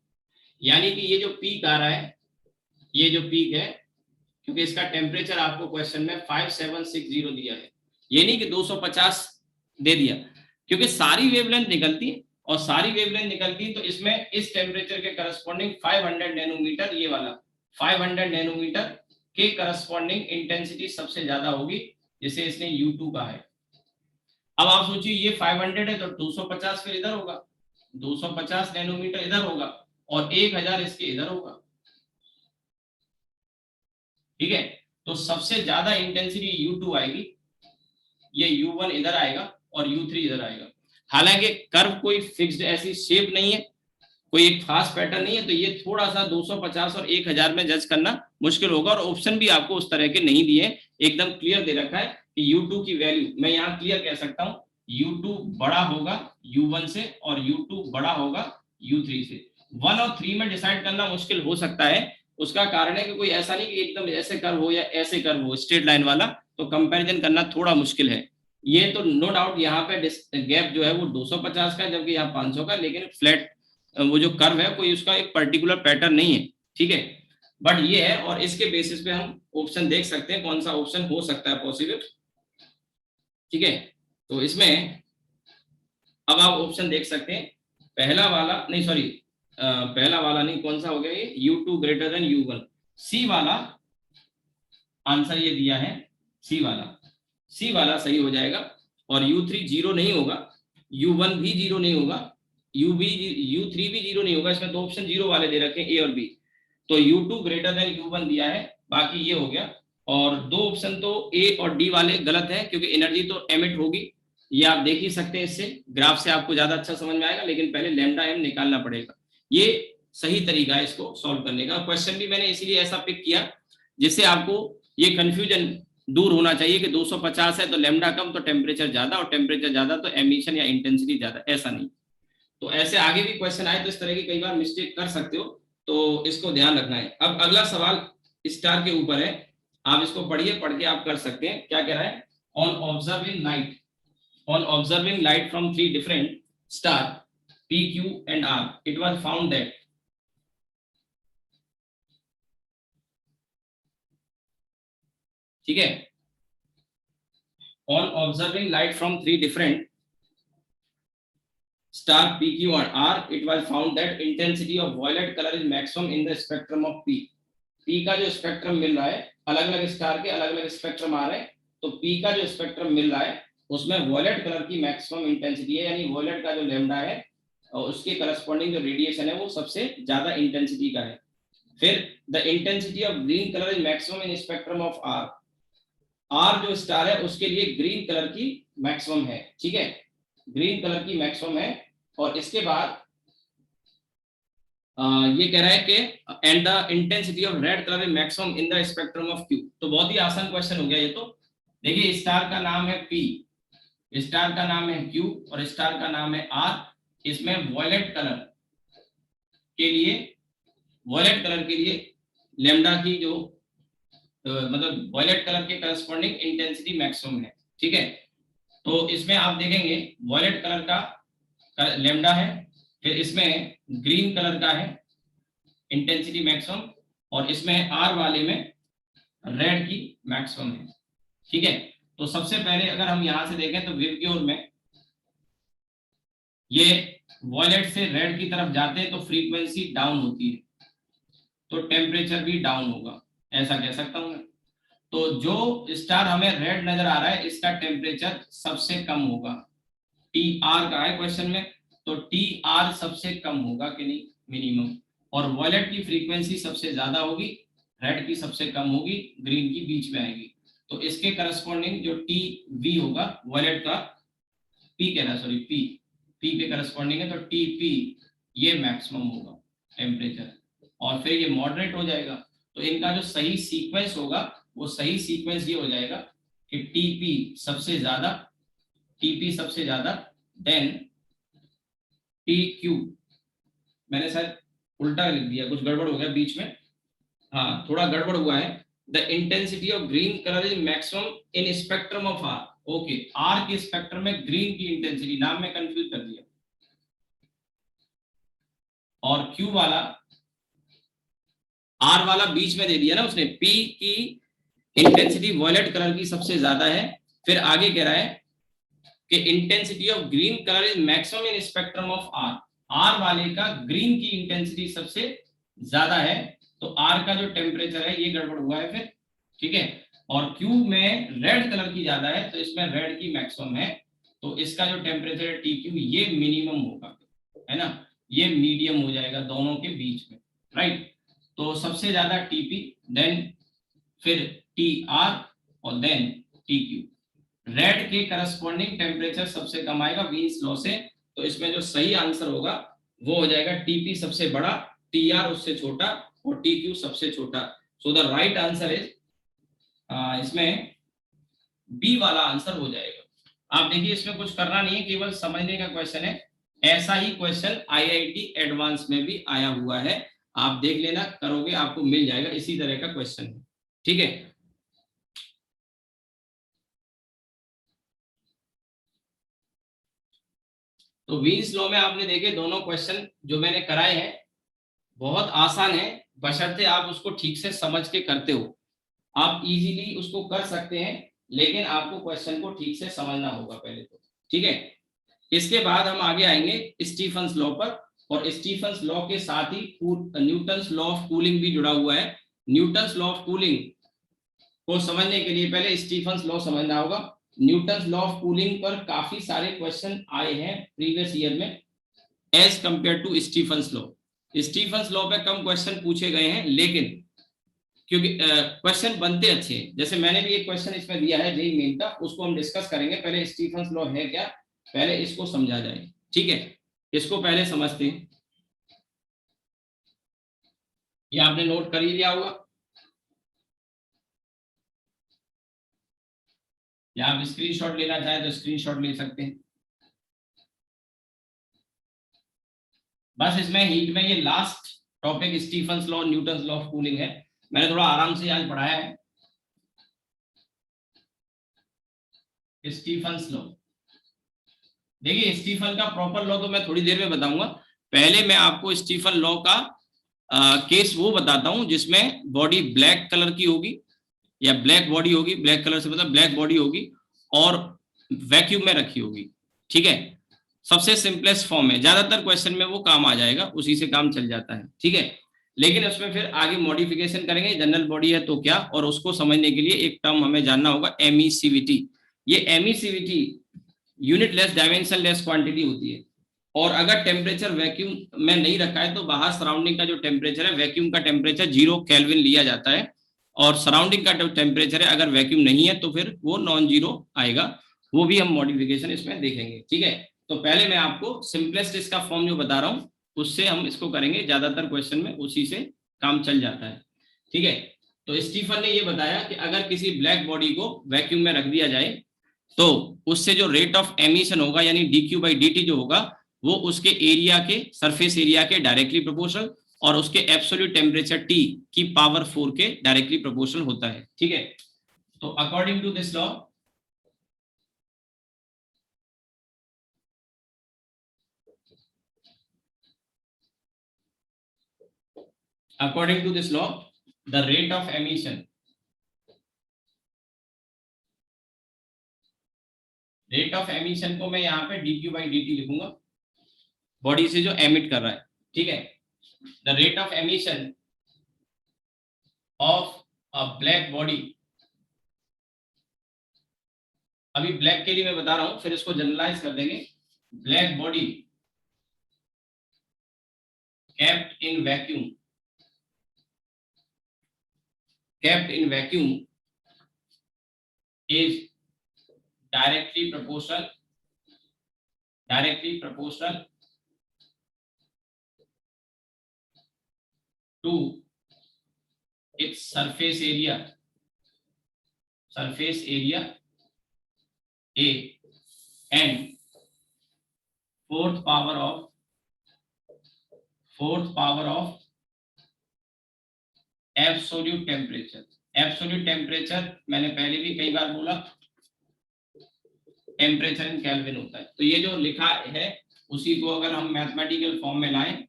यानी कि ये जो पीक आ रहा है, ये जो पीक है, क्योंकि इसका टेम्परेचर आपको क्वेश्चन में 5760 दिया है, ये नहीं कि 250 दे दिया, क्योंकि सारी वेवलेंथ निकलती है, और सारी वेवलेंथ निकलती है तो इसमें इस टेम्परेचर के करस्पॉन्डिंग 500 नैनोमीटर, ये वाला 500 नैनोमीटर के करस्पॉन्डिंग इंटेंसिटी सबसे ज्यादा होगी, जिसे इसने U2 कहा है। अब आप सोचिए ये 500 है तो 250 फिर इधर होगा, 250 नैनोमीटर इधर होगा, और 1000 इसके इधर होगा, ठीक है। तो सबसे ज्यादा इंटेंसिटी U2 आएगी, ये U1 इधर आएगा और U3 इधर आएगा। हालांकि कर्व कोई फिक्स्ड ऐसी शेप नहीं है, कोई एक खास पैटर्न नहीं है, तो ये थोड़ा सा 250 और 1000 में जज करना मुश्किल होगा। और ऑप्शन भी आपको उस तरह के नहीं दिए, एकदम क्लियर दे रखा है कि U2 की वैल्यू, मैं यहाँ क्लियर कह सकता हूँ, U2 बड़ा होगा U1 से और U2 बड़ा होगा U3 से। 1 और 3 में डिसाइड करना मुश्किल हो सकता है। उसका कारण है कि कोई ऐसा नहीं कि एकदम ऐसे कर्व हो या ऐसे कर्व हो स्ट्रेट लाइन वाला, तो कंपैरिजन करना थोड़ा मुश्किल है। ये तो नो डाउट यहाँ पे गैप जो है वो 250 का, जबकि यहाँ 500 का, लेकिन फ्लैट वो जो कर्व है कोई उसका एक पर्टिकुलर पैटर्न नहीं है, ठीक है, बट ये है। और इसके बेसिस पे हम ऑप्शन देख सकते हैं कौन सा ऑप्शन हो सकता है पॉसिबल, ठीक है। तो इसमें अब आप ऑप्शन देख सकते हैं, पहला वाला नहीं, सॉरी पहला वाला नहीं, कौन सा हो गया ये, U2 ग्रेटर देन U1, सी वाला आंसर ये दिया है, सी वाला सही हो जाएगा। और U3 0 नहीं होगा, U1 भी 0 नहीं होगा, U3 भी 0 नहीं होगा। इसमें दो ऑप्शन 0 वाले दे रखे हैं, ए और बी, तो U2 ग्रेटर देन U1 दिया है, बाकी ये हो गया। और दो ऑप्शन तो ए और डी वाले गलत है, क्योंकि एनर्जी तो एमिट होगी, ये आप देख ही सकते हैं, इससे ग्राफ से आपको ज्यादा अच्छा समझ में आएगा, लेकिन पहले लैम्डा एम निकालना पड़ेगा। ये सही तरीका है इसको सॉल्व करने का। क्वेश्चन भी मैंने इसीलिए ऐसा पिक किया जिससे आपको ये कंफ्यूजन दूर होना चाहिए कि 250 है तो लैम्डा कम तो टेम्परेचर ज्यादा, और टेम्परेचर ज्यादा तो एमिशन या इंटेंसिटी ज्यादा, ऐसा नहीं। तो ऐसे आगे भी क्वेश्चन आए तो इस तरह की कई बार मिस्टेक कर सकते हो, तो इसको ध्यान रखना है। अब अगला सवाल स्टार के ऊपर है, आप इसको पढ़िए, पढ़ के आप कर सकते हैं। क्या कह रहा है, on observing light from 3 different star P, Q and R, it was found that ठीक है। On observing light from 3 different star P, Q and R, it was found that intensity of violet color is maximum in the spectrum of P. P का जो spectrum मिल रहा है, अलग अलग star के अलग अलग स्पेक्ट्रम आ रहे हैं, तो P का जो स्पेक्ट्रम मिल रहा है उसमें वॉयलेट कलर की मैक्सिमम इंटेंसिटी है, यानी वॉयलेट का जो लैम्डा है और उसके करस्पॉन्डिंग जो रेडिएशन है वो सबसे ज्यादा इंटेंसिटी का है। फिर the intensity of green colour is maximum in spectrum of R. R जो स्टार है उसके लिए ग्रीन कलर की मैक्सिमम है, ठीक है, ग्रीन कलर की मैक्सिमम है। और इसके बाद ये कह रहा है कि and the intensity of red colour is maximum in the spectrum of Q. तो बहुत ही आसान क्वेश्चन हो गया ये तो। देखिए स्टार का नाम है पी, स्टार का नाम है क्यू और स्टार का नाम है आर। इसमें वॉयलेट कलर के लिए लैम्डा की जो मतलब वॉयलेट कलर के करस्पॉन्डिंग इंटेंसिटी मैक्सिमम है, ठीक है। तो इसमें आप देखेंगे वॉयलेट कलर का लैम्डा है, फिर इसमें ग्रीन कलर का है इंटेंसिटी मैक्सिमम और इसमें आर वाले में रेड की मैक्सिमम है, ठीक है। तो सबसे पहले अगर हम यहां से देखें तो विबग्योर में ये वॉयलेट से रेड की तरफ जाते हैं तो फ्रीक्वेंसी डाउन होती है, तो टेम्परेचर भी डाउन होगा, ऐसा कह सकता हूं मैं। तो जो स्टार हमें रेड नजर आ रहा है इसका टेम्परेचर सबसे कम होगा, टी आर का है क्वेश्चन में, तो टी आर सबसे कम होगा कि नहीं, मिनिमम। और वॉयलेट की फ्रीक्वेंसी सबसे ज्यादा होगी, रेड की सबसे कम होगी, ग्रीन की बीच में आएगी। तो इसके करस्पॉन्डिंग जो टी वी होगा वॉयलेट का, पी कहना सॉरी पी के करस्पॉन्डिंग है, तो टी पी ये मैक्सिमम होगा टेम्परेचर, और फिर ये मॉडरेट हो जाएगा। तो इनका जो सही सीक्वेंस होगा वो सही सीक्वेंस ये हो जाएगा कि टीपी सबसे ज्यादा देन टी क्यू। मैंने शायद उल्टा लिख दिया, कुछ गड़बड़ हो गया बीच में, हाँ थोड़ा गड़बड़ हुआ है। The intensity of green colour is maximum in spectrum of R. Okay, R के स्पेक्ट्रम में ग्रीन की इंटेंसिटी, नाम में कंफ्यूज कर दिया। और क्यू वाला, आर वाला बीच में दे दिया ना उसने, पी की इंटेंसिटी वॉयलेट कलर की सबसे ज्यादा है। फिर आगे कह रहा है कि intensity of green colour is maximum in spectrum of R. R वाले का ग्रीन की इंटेंसिटी सबसे ज्यादा है, तो आर का जो टेम्परेचर है ये गड़बड़ हुआ है फिर, ठीक है। और क्यू में रेड कलर की ज्यादा है तो इसमें रेड की मैक्सिमम है, तो इसका जो टेम्परेचर है टी क्यू ये मिनिमम होगा, है ना, ये मीडियम हो जाएगा दोनों के बीच में, राइट। तो सबसे ज्यादा टीपी, देन फिर टी आर और देन टी क्यू। रेड के करस्पॉन्डिंग टेम्परेचर सबसे कम आएगा वीन्स लॉ से, तो इसमें जो सही आंसर होगा वो हो जाएगा टीपी सबसे बड़ा, टी आर उससे छोटा और टी क्यू सबसे छोटा। So the right answer is इसमें बी वाला आंसर हो जाएगा। आप देखिए इसमें कुछ करना नहीं है, केवल समझने का क्वेश्चन है। ऐसा ही क्वेश्चन आईआईटी एडवांस में भी आया हुआ है, आप देख लेना, करोगे आपको मिल जाएगा, इसी तरह का क्वेश्चन है, ठीक है। तो वीन्स लॉ में आपने देखे दोनों क्वेश्चन जो मैंने कराए हैं, बहुत आसान है, बशर्ते आप उसको ठीक से समझ के करते हो। आप इजीली उसको कर सकते हैं, लेकिन आपको क्वेश्चन को ठीक से समझना होगा पहले तो, ठीक है। इसके बाद हम आगे आएंगे स्टीफन्स लॉ पर, और स्टीफन्स लॉ के साथ ही न्यूटन्स लॉ ऑफ कूलिंग भी जुड़ा हुआ है। न्यूटन्स लॉ ऑफ कूलिंग को समझने के लिए पहले स्टीफन्स लॉ समझना होगा। न्यूटन्स लॉ ऑफ कूलिंग पर काफी सारे क्वेश्चन आए हैं प्रीवियस ईयर में as compare to Stefan's law. Stefan's law पे कम क्वेश्चन पूछे गए हैं, लेकिन क्योंकि क्वेश्चन बनते अच्छे हैं। जैसे मैंने भी एक क्वेश्चन इसमें दिया है जेईई मेन का, उसको हम डिस्कस करेंगे। पहले स्टीफन्स लॉ है क्या, पहले इसको समझा जाए, ठीक है। इसको पहले समझते हैं, ये आपने नोट कर ही लिया होगा, या आप स्क्रीनशॉट लेना चाहें तो स्क्रीनशॉट ले सकते हैं। बस इसमें हीट में ये last topic Stefan's law, Newton's law of cooling है। मैंने थोड़ा आराम से आज पढ़ाया है। स्टीफन्स लॉ, देखिए स्टीफन का प्रॉपर लॉ तो मैं थोड़ी देर में बताऊंगा, पहले मैं आपको स्टीफन लॉ का केस वो बताता हूं जिसमें बॉडी ब्लैक कलर की होगी, या ब्लैक बॉडी होगी, ब्लैक कलर से मतलब ब्लैक बॉडी होगी और वैक्यूम में रखी होगी, ठीक है। सबसे सिंपलेस्ट फॉर्म है, ज्यादातर क्वेश्चन में वो काम आ जाएगा, उसी से काम चल जाता है, ठीक है। लेकिन उसमें फिर आगे मॉडिफिकेशन करेंगे, जनरल बॉडी है तो क्या, और उसको समझने के लिए एक टर्म हमें जानना होगा, एमिसिविटी। ये emissivity unit less dimension less quantity होती है, और अगर टेम्परेचर वैक्यूम में नहीं रखा है तो बाहर सराउंडिंग का जो टेम्परेचर है, वैक्यूम का टेम्परेचर 0 केल्विन लिया जाता है, और सराउंडिंग का जो टेम्परेचर है अगर वैक्यूम नहीं है तो फिर वो नॉन जीरो आएगा। वो भी हम मॉडिफिकेशन इसमें देखेंगे, ठीक है। तो पहले मैं आपको सिंपलेस्ट इसका फॉर्म जो बता रहा हूँ उससे हम इसको करेंगे, ज्यादातर क्वेश्चन में उसी से काम चल जाता है, ठीक है। तो स्टीफन ने ये बताया कि अगर किसी ब्लैक बॉडी को वैक्यूम में रख दिया जाए तो उससे जो रेट ऑफ एमिशन होगा यानी dQ/dt जो होगा वो उसके एरिया के, सरफेस एरिया के डायरेक्टली प्रोपोर्शनल और उसके एब्सोल्यूट टेम्परेचर T की पावर 4 के डायरेक्टली प्रोपोर्शनल होता है, ठीक है। तो according to this law, according to this law, the rate of emission, rate of emission को मैं यहाँ पे dQ/dt लिखूंगा, बॉडी से जो एमिट कर रहा है, ठीक है। The rate of emission of a black body, अभी ब्लैक के लिए मैं बता रहा हूं, फिर इसको जनरलाइज कर देंगे। Black body kept in vacuum, kept in vacuum is directly proportional to its surface area A and fourth power of absolute temperature. Absolute temperature मैंने पहले भी कई बार बोला, टेम्परेचर इन केल्विन होता है। तो ये जो लिखा है उसी को अगर हम मैथमेटिकल फॉर्म में लाएं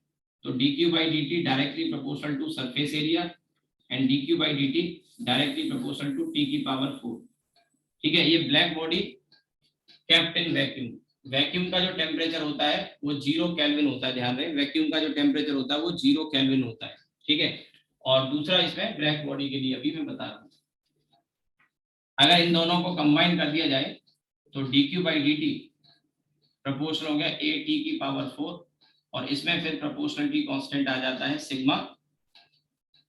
तो dQ/dt directly proportional to surface area and dQ/dt directly proportional to T की पावर 4, ठीक है। ये black body kept in vacuum, vacuum का जो टेम्परेचर होता है वो 0 केल्विन होता है, ध्यान रहे, वैक्यूम का जो टेम्परेचर होता है वो 0 केल्विन होता है, ठीक है। और दूसरा इसमें ब्लैक बॉडी के लिए अभी मैं बता रहा हूँ, अगर इन दोनों को कंबाइन कर दिया जाए तो dQ/dt प्रोपोर्शनल हो गया AT की पावर 4, और इसमें फिर प्रोपोर्शनलिटी कांस्टेंट आ जाता है सिग्मा।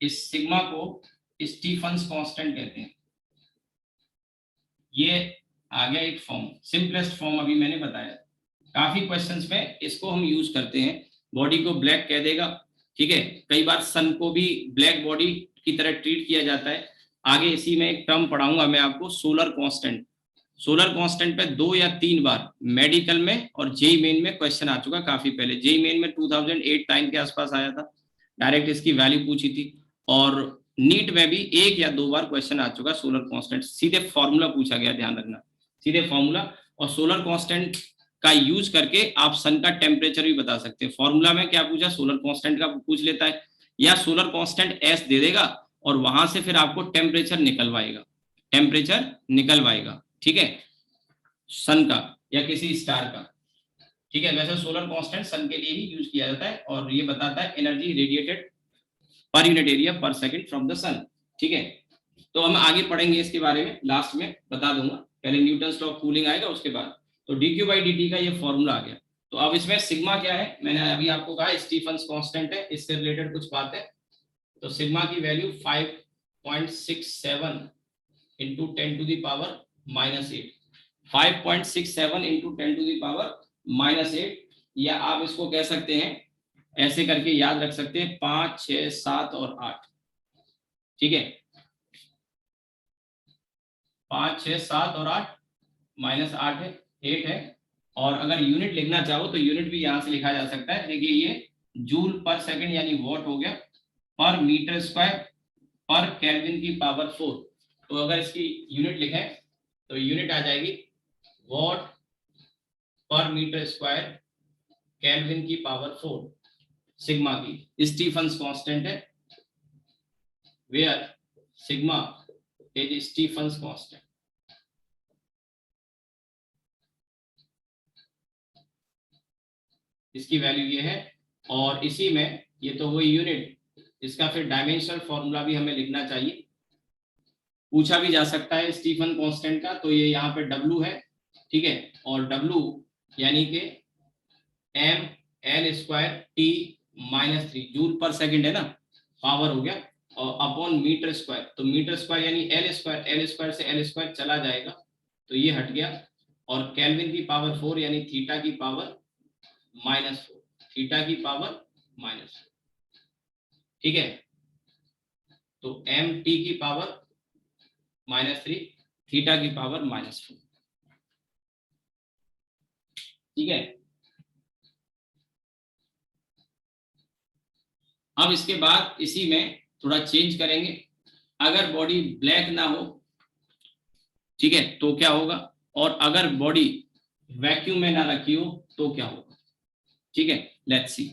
इस सिग्मा को स्टीफन्स कांस्टेंट कहते हैं। ये आ गया एक फॉर्म, सिंपलेस्ट फॉर्म अभी मैंने बताया। काफी क्वेश्चंस में इसको हम यूज करते हैं, बॉडी को ब्लैक कह देगा, ठीक है। कई बार सन को भी ब्लैक बॉडी की तरह ट्रीट किया जाता है। आगे इसी में एक टर्म पढ़ाऊंगा मैं आपको, सोलर कांस्टेंट। सोलर कांस्टेंट पे 2 या 3 बार मेडिकल में और जेई मेन में क्वेश्चन आ चुका, काफी पहले जेई मेन में 2008-9 के आसपास आया था, डायरेक्ट इसकी वैल्यू पूछी थी, और नीट में भी 1 या 2 बार क्वेश्चन आ चुका सोलर कांस्टेंट, सीधे फॉर्मूला पूछा गया, ध्यान रखना, सीधे फॉर्मूला। और सोलर कांस्टेंट का यूज करके आप सन का टेम्परेचर भी बता सकते हैं। फॉर्मूला में क्या पूछा, सोलर कांस्टेंट का पूछ लेता है, या सोलर कांस्टेंट एस दे देगा और वहां से फिर आपको टेम्परेचर निकलवाएगा, ठीक है, सन का या किसी स्टार का, ठीक है। वैसे सोलर कांस्टेंट सन के लिए ही यूज किया जाता है, और ये बताता है energy radiated per unit area पर सेकंड फ्रॉम द सन, ठीक है। तो हम आगे पढ़ेंगे इसके बारे में, लास्ट में बता दूंगा, पहले न्यूटन्स लॉ ऑफ कूलिंग आएगा उसके बाद। तो dQ/dt का ये फॉर्मूला आ गया। तो अब इसमें सिग्मा क्या है, मैंने अभी आपको कहा स्टीफन्स कांस्टेंट है, इससे रिलेटेड कुछ बात है। तो सिग्मा की value 5.67 into 10 to the power -8, 5.67 into 10 to the power -8, या आप इसको कह सकते हैं ऐसे करके याद रख सकते हैं 5, 6, 7 और 8, ठीक है। 5, 6, 7 और 8 -8 है, 8 है। और अगर यूनिट लिखना चाहो तो यूनिट भी यहां से लिखा जा सकता है, देखिए ये जूल पर सेकंड यानी वॉट हो गया, पर मीटर स्क्वायर पर केल्विन की पावर 4। तो अगर इसकी यूनिट लिखें तो यूनिट आ जाएगी watt per metre square Kelvin की पावर 4, सिग्मा की। स्टीफन्स कांस्टेंट है, where sigma is Stefan's constant. इसकी वैल्यू ये है, और इसी में ये तो वही यूनिट, इसका फिर डायमेंशनल फॉर्मूला भी हमें लिखना चाहिए। पूछा भी जा सकता है स्टीफन कांस्टेंट का, तो ये यहाँ पे W है, ठीक है, और W यानी कि mL²T-3 जूल पर सेकंड है ना, पावर हो गया, और अपॉन मीटर स्क्वायर, तो मीटर स्क्वायर यानी L स्क्वायर से L स्क्वायर चला जाएगा, तो ये हट गया, और केल्विन की पावर 4 यानी थीटा की पावर -4, थीटा की पावर -4, ठीक है। तो mt की पावर -3, थीटा की पावर -4, ठीक है। अब इसके बाद इसी में थोड़ा चेंज करेंगे, अगर बॉडी ब्लैक ना हो, ठीक है, तो क्या होगा, और अगर बॉडी वैक्यूम में ना रखी हो तो क्या होगा, ठीक है। Let's see.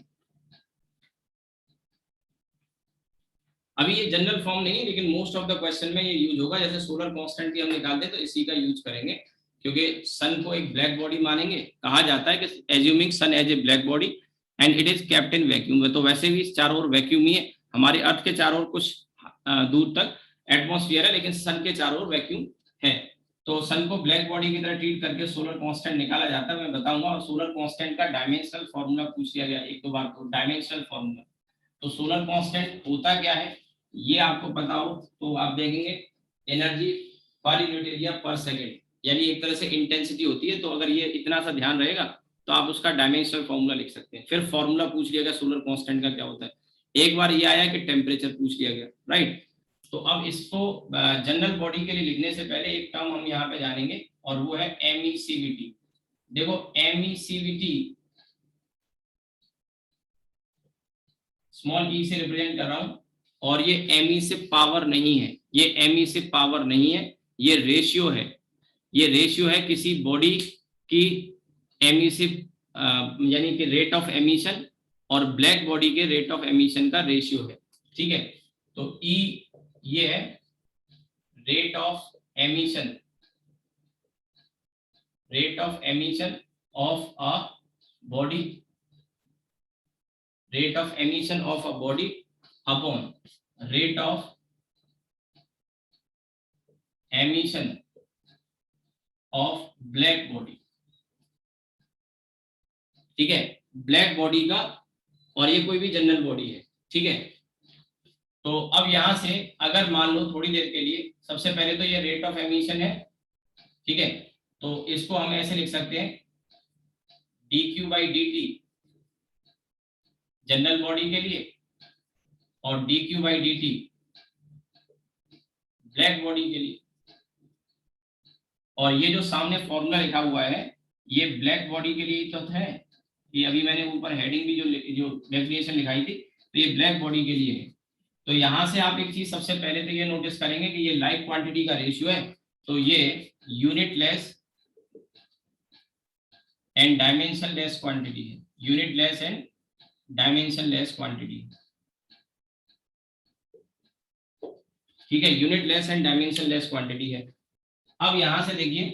अभी ये जनरल फॉर्म नहीं है, लेकिन मोस्ट ऑफ द क्वेश्चन में ये यूज होगा। जैसे सोलर कांस्टेंट की हम निकालते हैं तो इसी का यूज करेंगे, क्योंकि सन को एक ब्लैक बॉडी मानेंगे। कहा जाता है कि assuming sun as a black body and it is kept in vacuum, तो वैसे भी चारों ओर वैक्यूम ही है, हमारे अर्थ के चारों ओर कुछ दूर तक एटमॉस्फेयर है, लेकिन सन के चारों ओर वैक्यूम है। तो सन को ब्लैक बॉडी की तरह ट्रीट करके सोलर कांस्टेंट निकाला जाता है, मैं बताऊंगा। और सोलर कांस्टेंट का डायमेंशनल फॉर्मूला पूछ लिया गया एक दो बार, तो डायमेंशनल फॉर्मूला, तो सोलर कांस्टेंट होता क्या है ये आपको पता हो तो आप देखेंगे, एनर्जी पर यूनिट एरिया पर सेकंड, यानी एक तरह से इंटेंसिटी होती है। तो अगर ये इतना सा ध्यान रहेगा तो आप उसका डायमेंशनल फॉर्मूला लिख सकते हैं। फिर फॉर्मूला पूछ लिया गया सोलर कांस्टेंट का क्या होता है, एक बार ये आया कि टेम्परेचर पूछ लिया गया, राइट। तो अब इसको जनरल बॉडी के लिए लिखने से पहले एक टर्म हम यहाँ पे जानेंगे, और वो है एमिसिविटी। देखो एमिसिविटी स्मॉल ई से रिप्रेजेंट कर रहा हूं, और ये एमई से पावर नहीं है, ये एमई से पावर नहीं है, ये रेशियो है। ये रेशियो है किसी बॉडी की एमिसिव यानी कि रेट ऑफ एमिशन और ब्लैक बॉडी के रेट ऑफ एमिशन का रेशियो है, ठीक है। तो ई ये है rate of emission, rate of emission of a body, rate of emission of a body upon rate of emission of black body, ठीक है, ब्लैक बॉडी का, और ये कोई भी जनरल बॉडी है, ठीक है। तो अब यहां से अगर मान लो थोड़ी देर के लिए, सबसे पहले तो ये रेट ऑफ एमिशन है, ठीक है, तो इसको हम ऐसे लिख सकते हैं dq/dt जनरल बॉडी के लिए, और dq/dt ब्लैक बॉडी के लिए। और ये जो सामने फॉर्मूला लिखा हुआ है ये ब्लैक बॉडी के लिए तो है, ये अभी मैंने ऊपर हेडिंग भी जो डेफिनेशन लिखाई थी, तो ये ब्लैक बॉडी के लिए है। तो यहां से आप एक चीज सबसे पहले तो ये नोटिस करेंगे कि ये लाइट क्वांटिटी का रेशियो है, तो ये unitless and dimensionless quantity है, unitless and dimensionless quantity, ठीक है, unitless and dimensionless quantity है। अब यहां से देखिए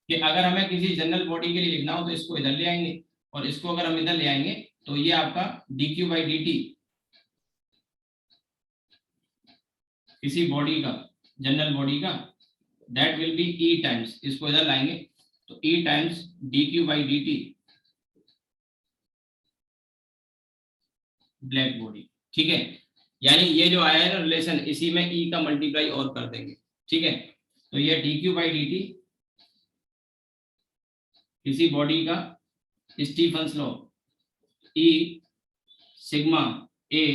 कि अगर हमें किसी जनरल बॉडी के लिए लिखना हो तो इसको इधर ले आएंगे, और इसको अगर हम इधर ले आएंगे तो ये आपका dq/dt किसी बॉडी का, जनरल बॉडी का, that will be E times, इसको इधर लाएंगे तो E times dq/dt black body, ठीक है। यानी ये जो आया है ना रिलेशन, इसी में E का मल्टीप्लाई और कर देंगे, ठीक है। तो ये dq/dt किसी बॉडी का Stefan's law E sigma A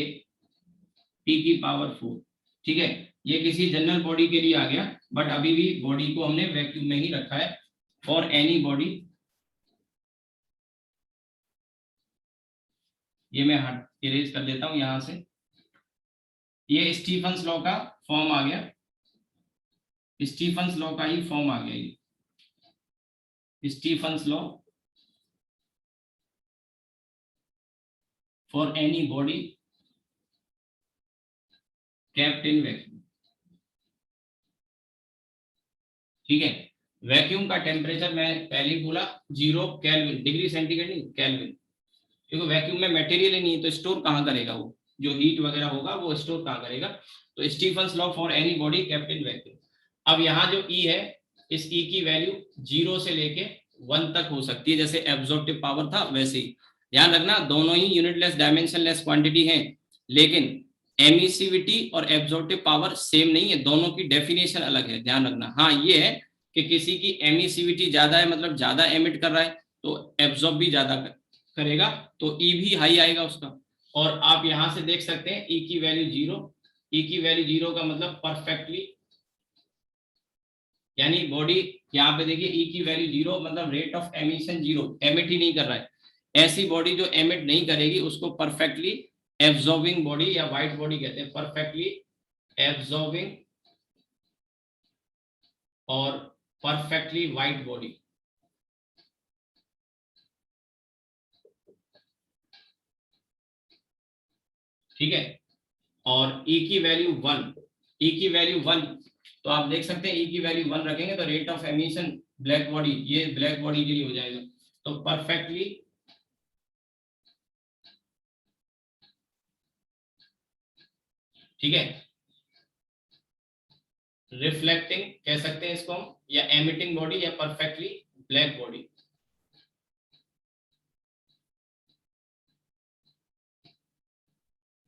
T की पावर 4, ठीक है। ये किसी जनरल बॉडी के लिए आ गया, बट अभी भी बॉडी को हमने वैक्यूम में ही रखा है। फॉर एनी बॉडी, ये मैं इरेज कर देता हूं यहां से, ये स्टीफन्स लॉ का फॉर्म आ गया, स्टीफन्स लॉ का ही फॉर्म आ गया, ये Stefan's law for any body kept in vacuum, ठीक है। वैक्यूम का टेम्परेचर मैं पहले ही बोला 0 केल्विन, डिग्री सेंटीग्रेड नहीं केल्विन, क्योंकि वैक्यूम में मटेरियल ही नहीं है तो स्टोर कहाँ करेगा, वो जो हीट वगैरह होगा वो स्टोर कहाँ करेगा। तो Stefan's law for any body kept in vacuum. अब यहाँ जो ई है, इस ई की वैल्यू 0 से लेके 1 तक हो सकती है, जैसे एब्जॉर्प्टिव पावर था वैसे ही। ध्यान रखना दोनों ही यूनिटलेस डायमेंशनलेस क्वांटिटी हैं, लेकिन एमिसिविटी और एब्जॉर्प्टिव पावर सेम नहीं है, दोनों की डेफिनेशन अलग है, ध्यान रखना। हाँ ये है कि किसी की एमिसिविटी ज्यादा है, मतलब ज्यादा एमिट कर रहा है, तो एब्जॉर्ब भी ज्यादा करेगा, तो ई भी हाई आएगा उसका। और आप यहां से देख सकते हैं ई की वैल्यू 0, ई की वैल्यू 0 का मतलब परफेक्टली, यानी बॉडी यहाँ पे देखिए ई की वैल्यू 0 मतलब रेट ऑफ एमिशन 0, एमिट ही नहीं कर रहा है। ऐसी बॉडी जो एमिट नहीं करेगी उसको परफेक्टली एब्जॉर्बिंग बॉडी या व्हाइट बॉडी कहते हैं, परफेक्टली एब्जॉर्बिंग और परफेक्टली व्हाइट बॉडी। ठीक है। और ई की वैल्यू 1, ई की वैल्यू 1, तो आप देख सकते हैं ई की वैल्यू 1 रखेंगे तो rate of emission black body, ये ब्लैक बॉडी के लिए हो जाएगा, तो परफेक्टली ठीक है, रिफ्लेक्टिंग कह सकते हैं इसको हम, या एमिटिंग बॉडी या परफेक्टली ब्लैक बॉडी।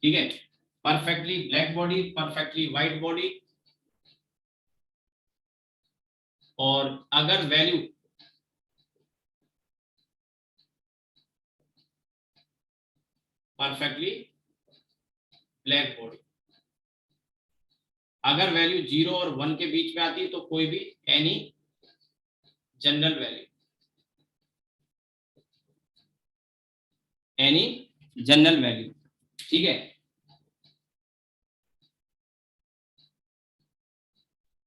ठीक है, perfectly black body, perfectly white body. और अगर वैल्यू परफेक्टली ब्लैक बॉडी, अगर वैल्यू 0 और 1 के बीच में आती है तो कोई भी any general value, any general value. ठीक है।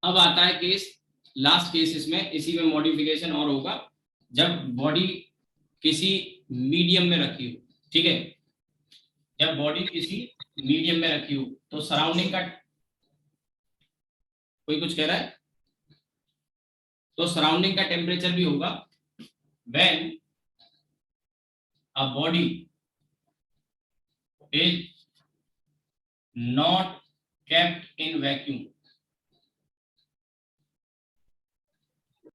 अब आता है केस, लास्ट केस, इसमें इसी में मॉडिफिकेशन और होगा, जब बॉडी किसी मीडियम में रखी हो। ठीक है, जब बॉडी किसी मीडियम में रखी हो तो सराउंडिंग का, कोई कुछ कह रहा है, तो सराउंडिंग का टेम्परेचर भी होगा when a body is not kept in vacuum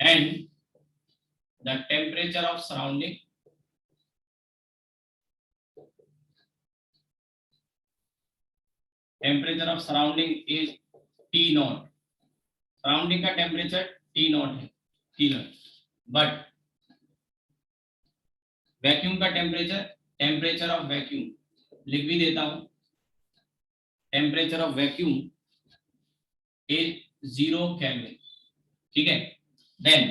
and the temperature of surrounding is T naught, surrounding का टेम्परेचर T naught है, T naught, बट वैक्यूम का टेम्परेचर, टेम्परेचर ऑफ वैक्यूम लिख भी देता हूं, temperature of vacuum is 0 kelvin. ठीक है, then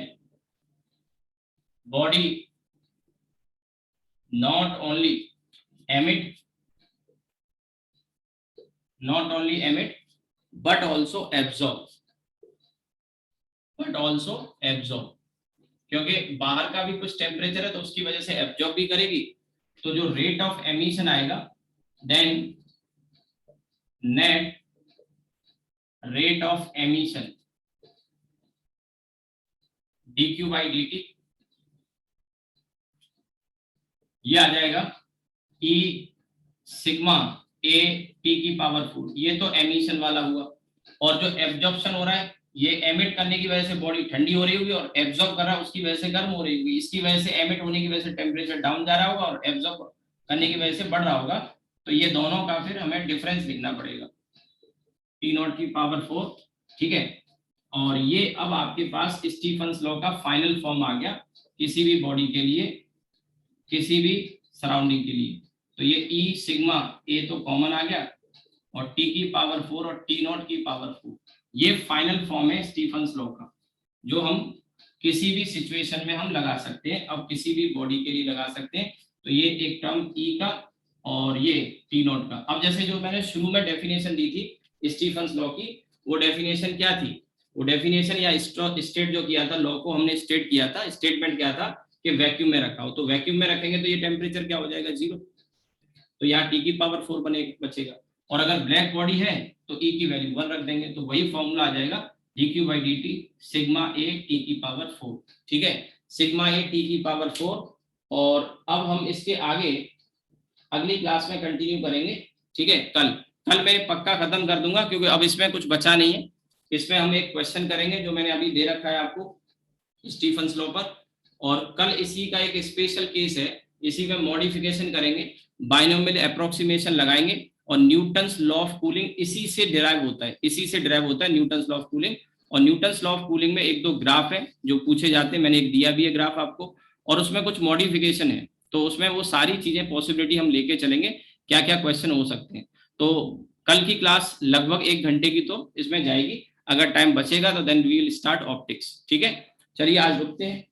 body not only emit but also absorb, क्योंकि बाहर का भी कुछ टेम्परेचर है तो उसकी वजह से एब्जॉर्ब भी करेगी, तो जो रेट ऑफ एमिशन आएगा then net rate of emission dq by dt, ये आ जाएगा E सिग्मा A T की पावर 4, ये तो एमिशन वाला हुआ। और जो एब्जॉर्प्शन हो रहा है, ये एमिट करने की वजह से बॉडी ठंडी हो रही होगी और एब्जॉर्ब कर रहा है उसकी वजह से गर्म हो रही होगी, इसकी वजह से एमिट होने की वजह से टेम्परेचर डाउन जा रहा होगा और एब्जॉर्ब करने की वजह से बढ़ रहा होगा, तो ये दोनों का फिर हमें डिफरेंस लिखना पड़ेगा, T नॉट की पावर 4। ठीक है, और ये अब आपके पास स्टीफन्स लॉ का फाइनल फॉर्म आ गया किसी भी बॉडी के लिए, किसी भी सराउंडिंग के लिए। तो ये E सिग्मा A तो कॉमन आ गया और T की पावर 4 और T नॉट की पावर 4, ये फाइनल फॉर्म है स्टीफन्स लॉ का, जो हम किसी भी सिचुएशन में हम लगा सकते हैं, अब किसी भी बॉडी के लिए लगा सकते हैं। तो ये एक टर्म E का और ये T नॉट का। अब जैसे जो मैंने शुरू में डेफिनेशन दी थी स्टीफन्स लॉ की, वो डेफिनेशन क्या थी, वो डेफिनेशन या स्टेट जो किया था, लॉ को हमने स्टेट किया था, स्टेटमेंट क्या था कि वैक्यूम में रखा हो, तो वैक्यूम में रखेंगे तो ये टेम्परेचर क्या हो जाएगा 0, तो यहाँ T की पावर 4 बचेगा। और अगर ब्लैक बॉडी है तो E की वैल्यू 1 रख देंगे, तो वही फॉर्मूला आ जाएगा dq/dt सिग्मा a t की पावर 4, ठीक है, सिग्मा a t की पावर 4। और अब हम इसके आगे अगली क्लास में कंटिन्यू करेंगे, ठीक है। कल मैं पक्का खत्म कर दूंगा, क्योंकि अब इसमें कुछ बचा नहीं है। इसमें हम एक क्वेश्चन करेंगे जो मैंने अभी दे रखा है आपको स्टीफन्स लॉ पर, और कल इसी का एक स्पेशल केस है, इसी में मॉडिफिकेशन करेंगे, बाइनोमियल अप्रोक्सीमेशन लगाएंगे, और न्यूटन्स लॉ ऑफ कूलिंग इसी से डिराइव होता है, न्यूटन्स लॉ ऑफ कूलिंग। और न्यूटन्स लॉ ऑफ कूलिंग में एक दो ग्राफ है जो पूछे जाते हैं, मैंने एक दिया भी है ग्राफ आपको, और उसमें कुछ मॉडिफिकेशन है, तो उसमें वो सारी चीजें पॉसिबिलिटी हम लेके चलेंगे, क्या क्या क्वेश्चन हो सकते हैं। तो कल की क्लास लगभग 1 घंटे की तो इसमें जाएगी, अगर टाइम बचेगा तो then we will start optics, ठीक है। चलिए आज रुकते हैं।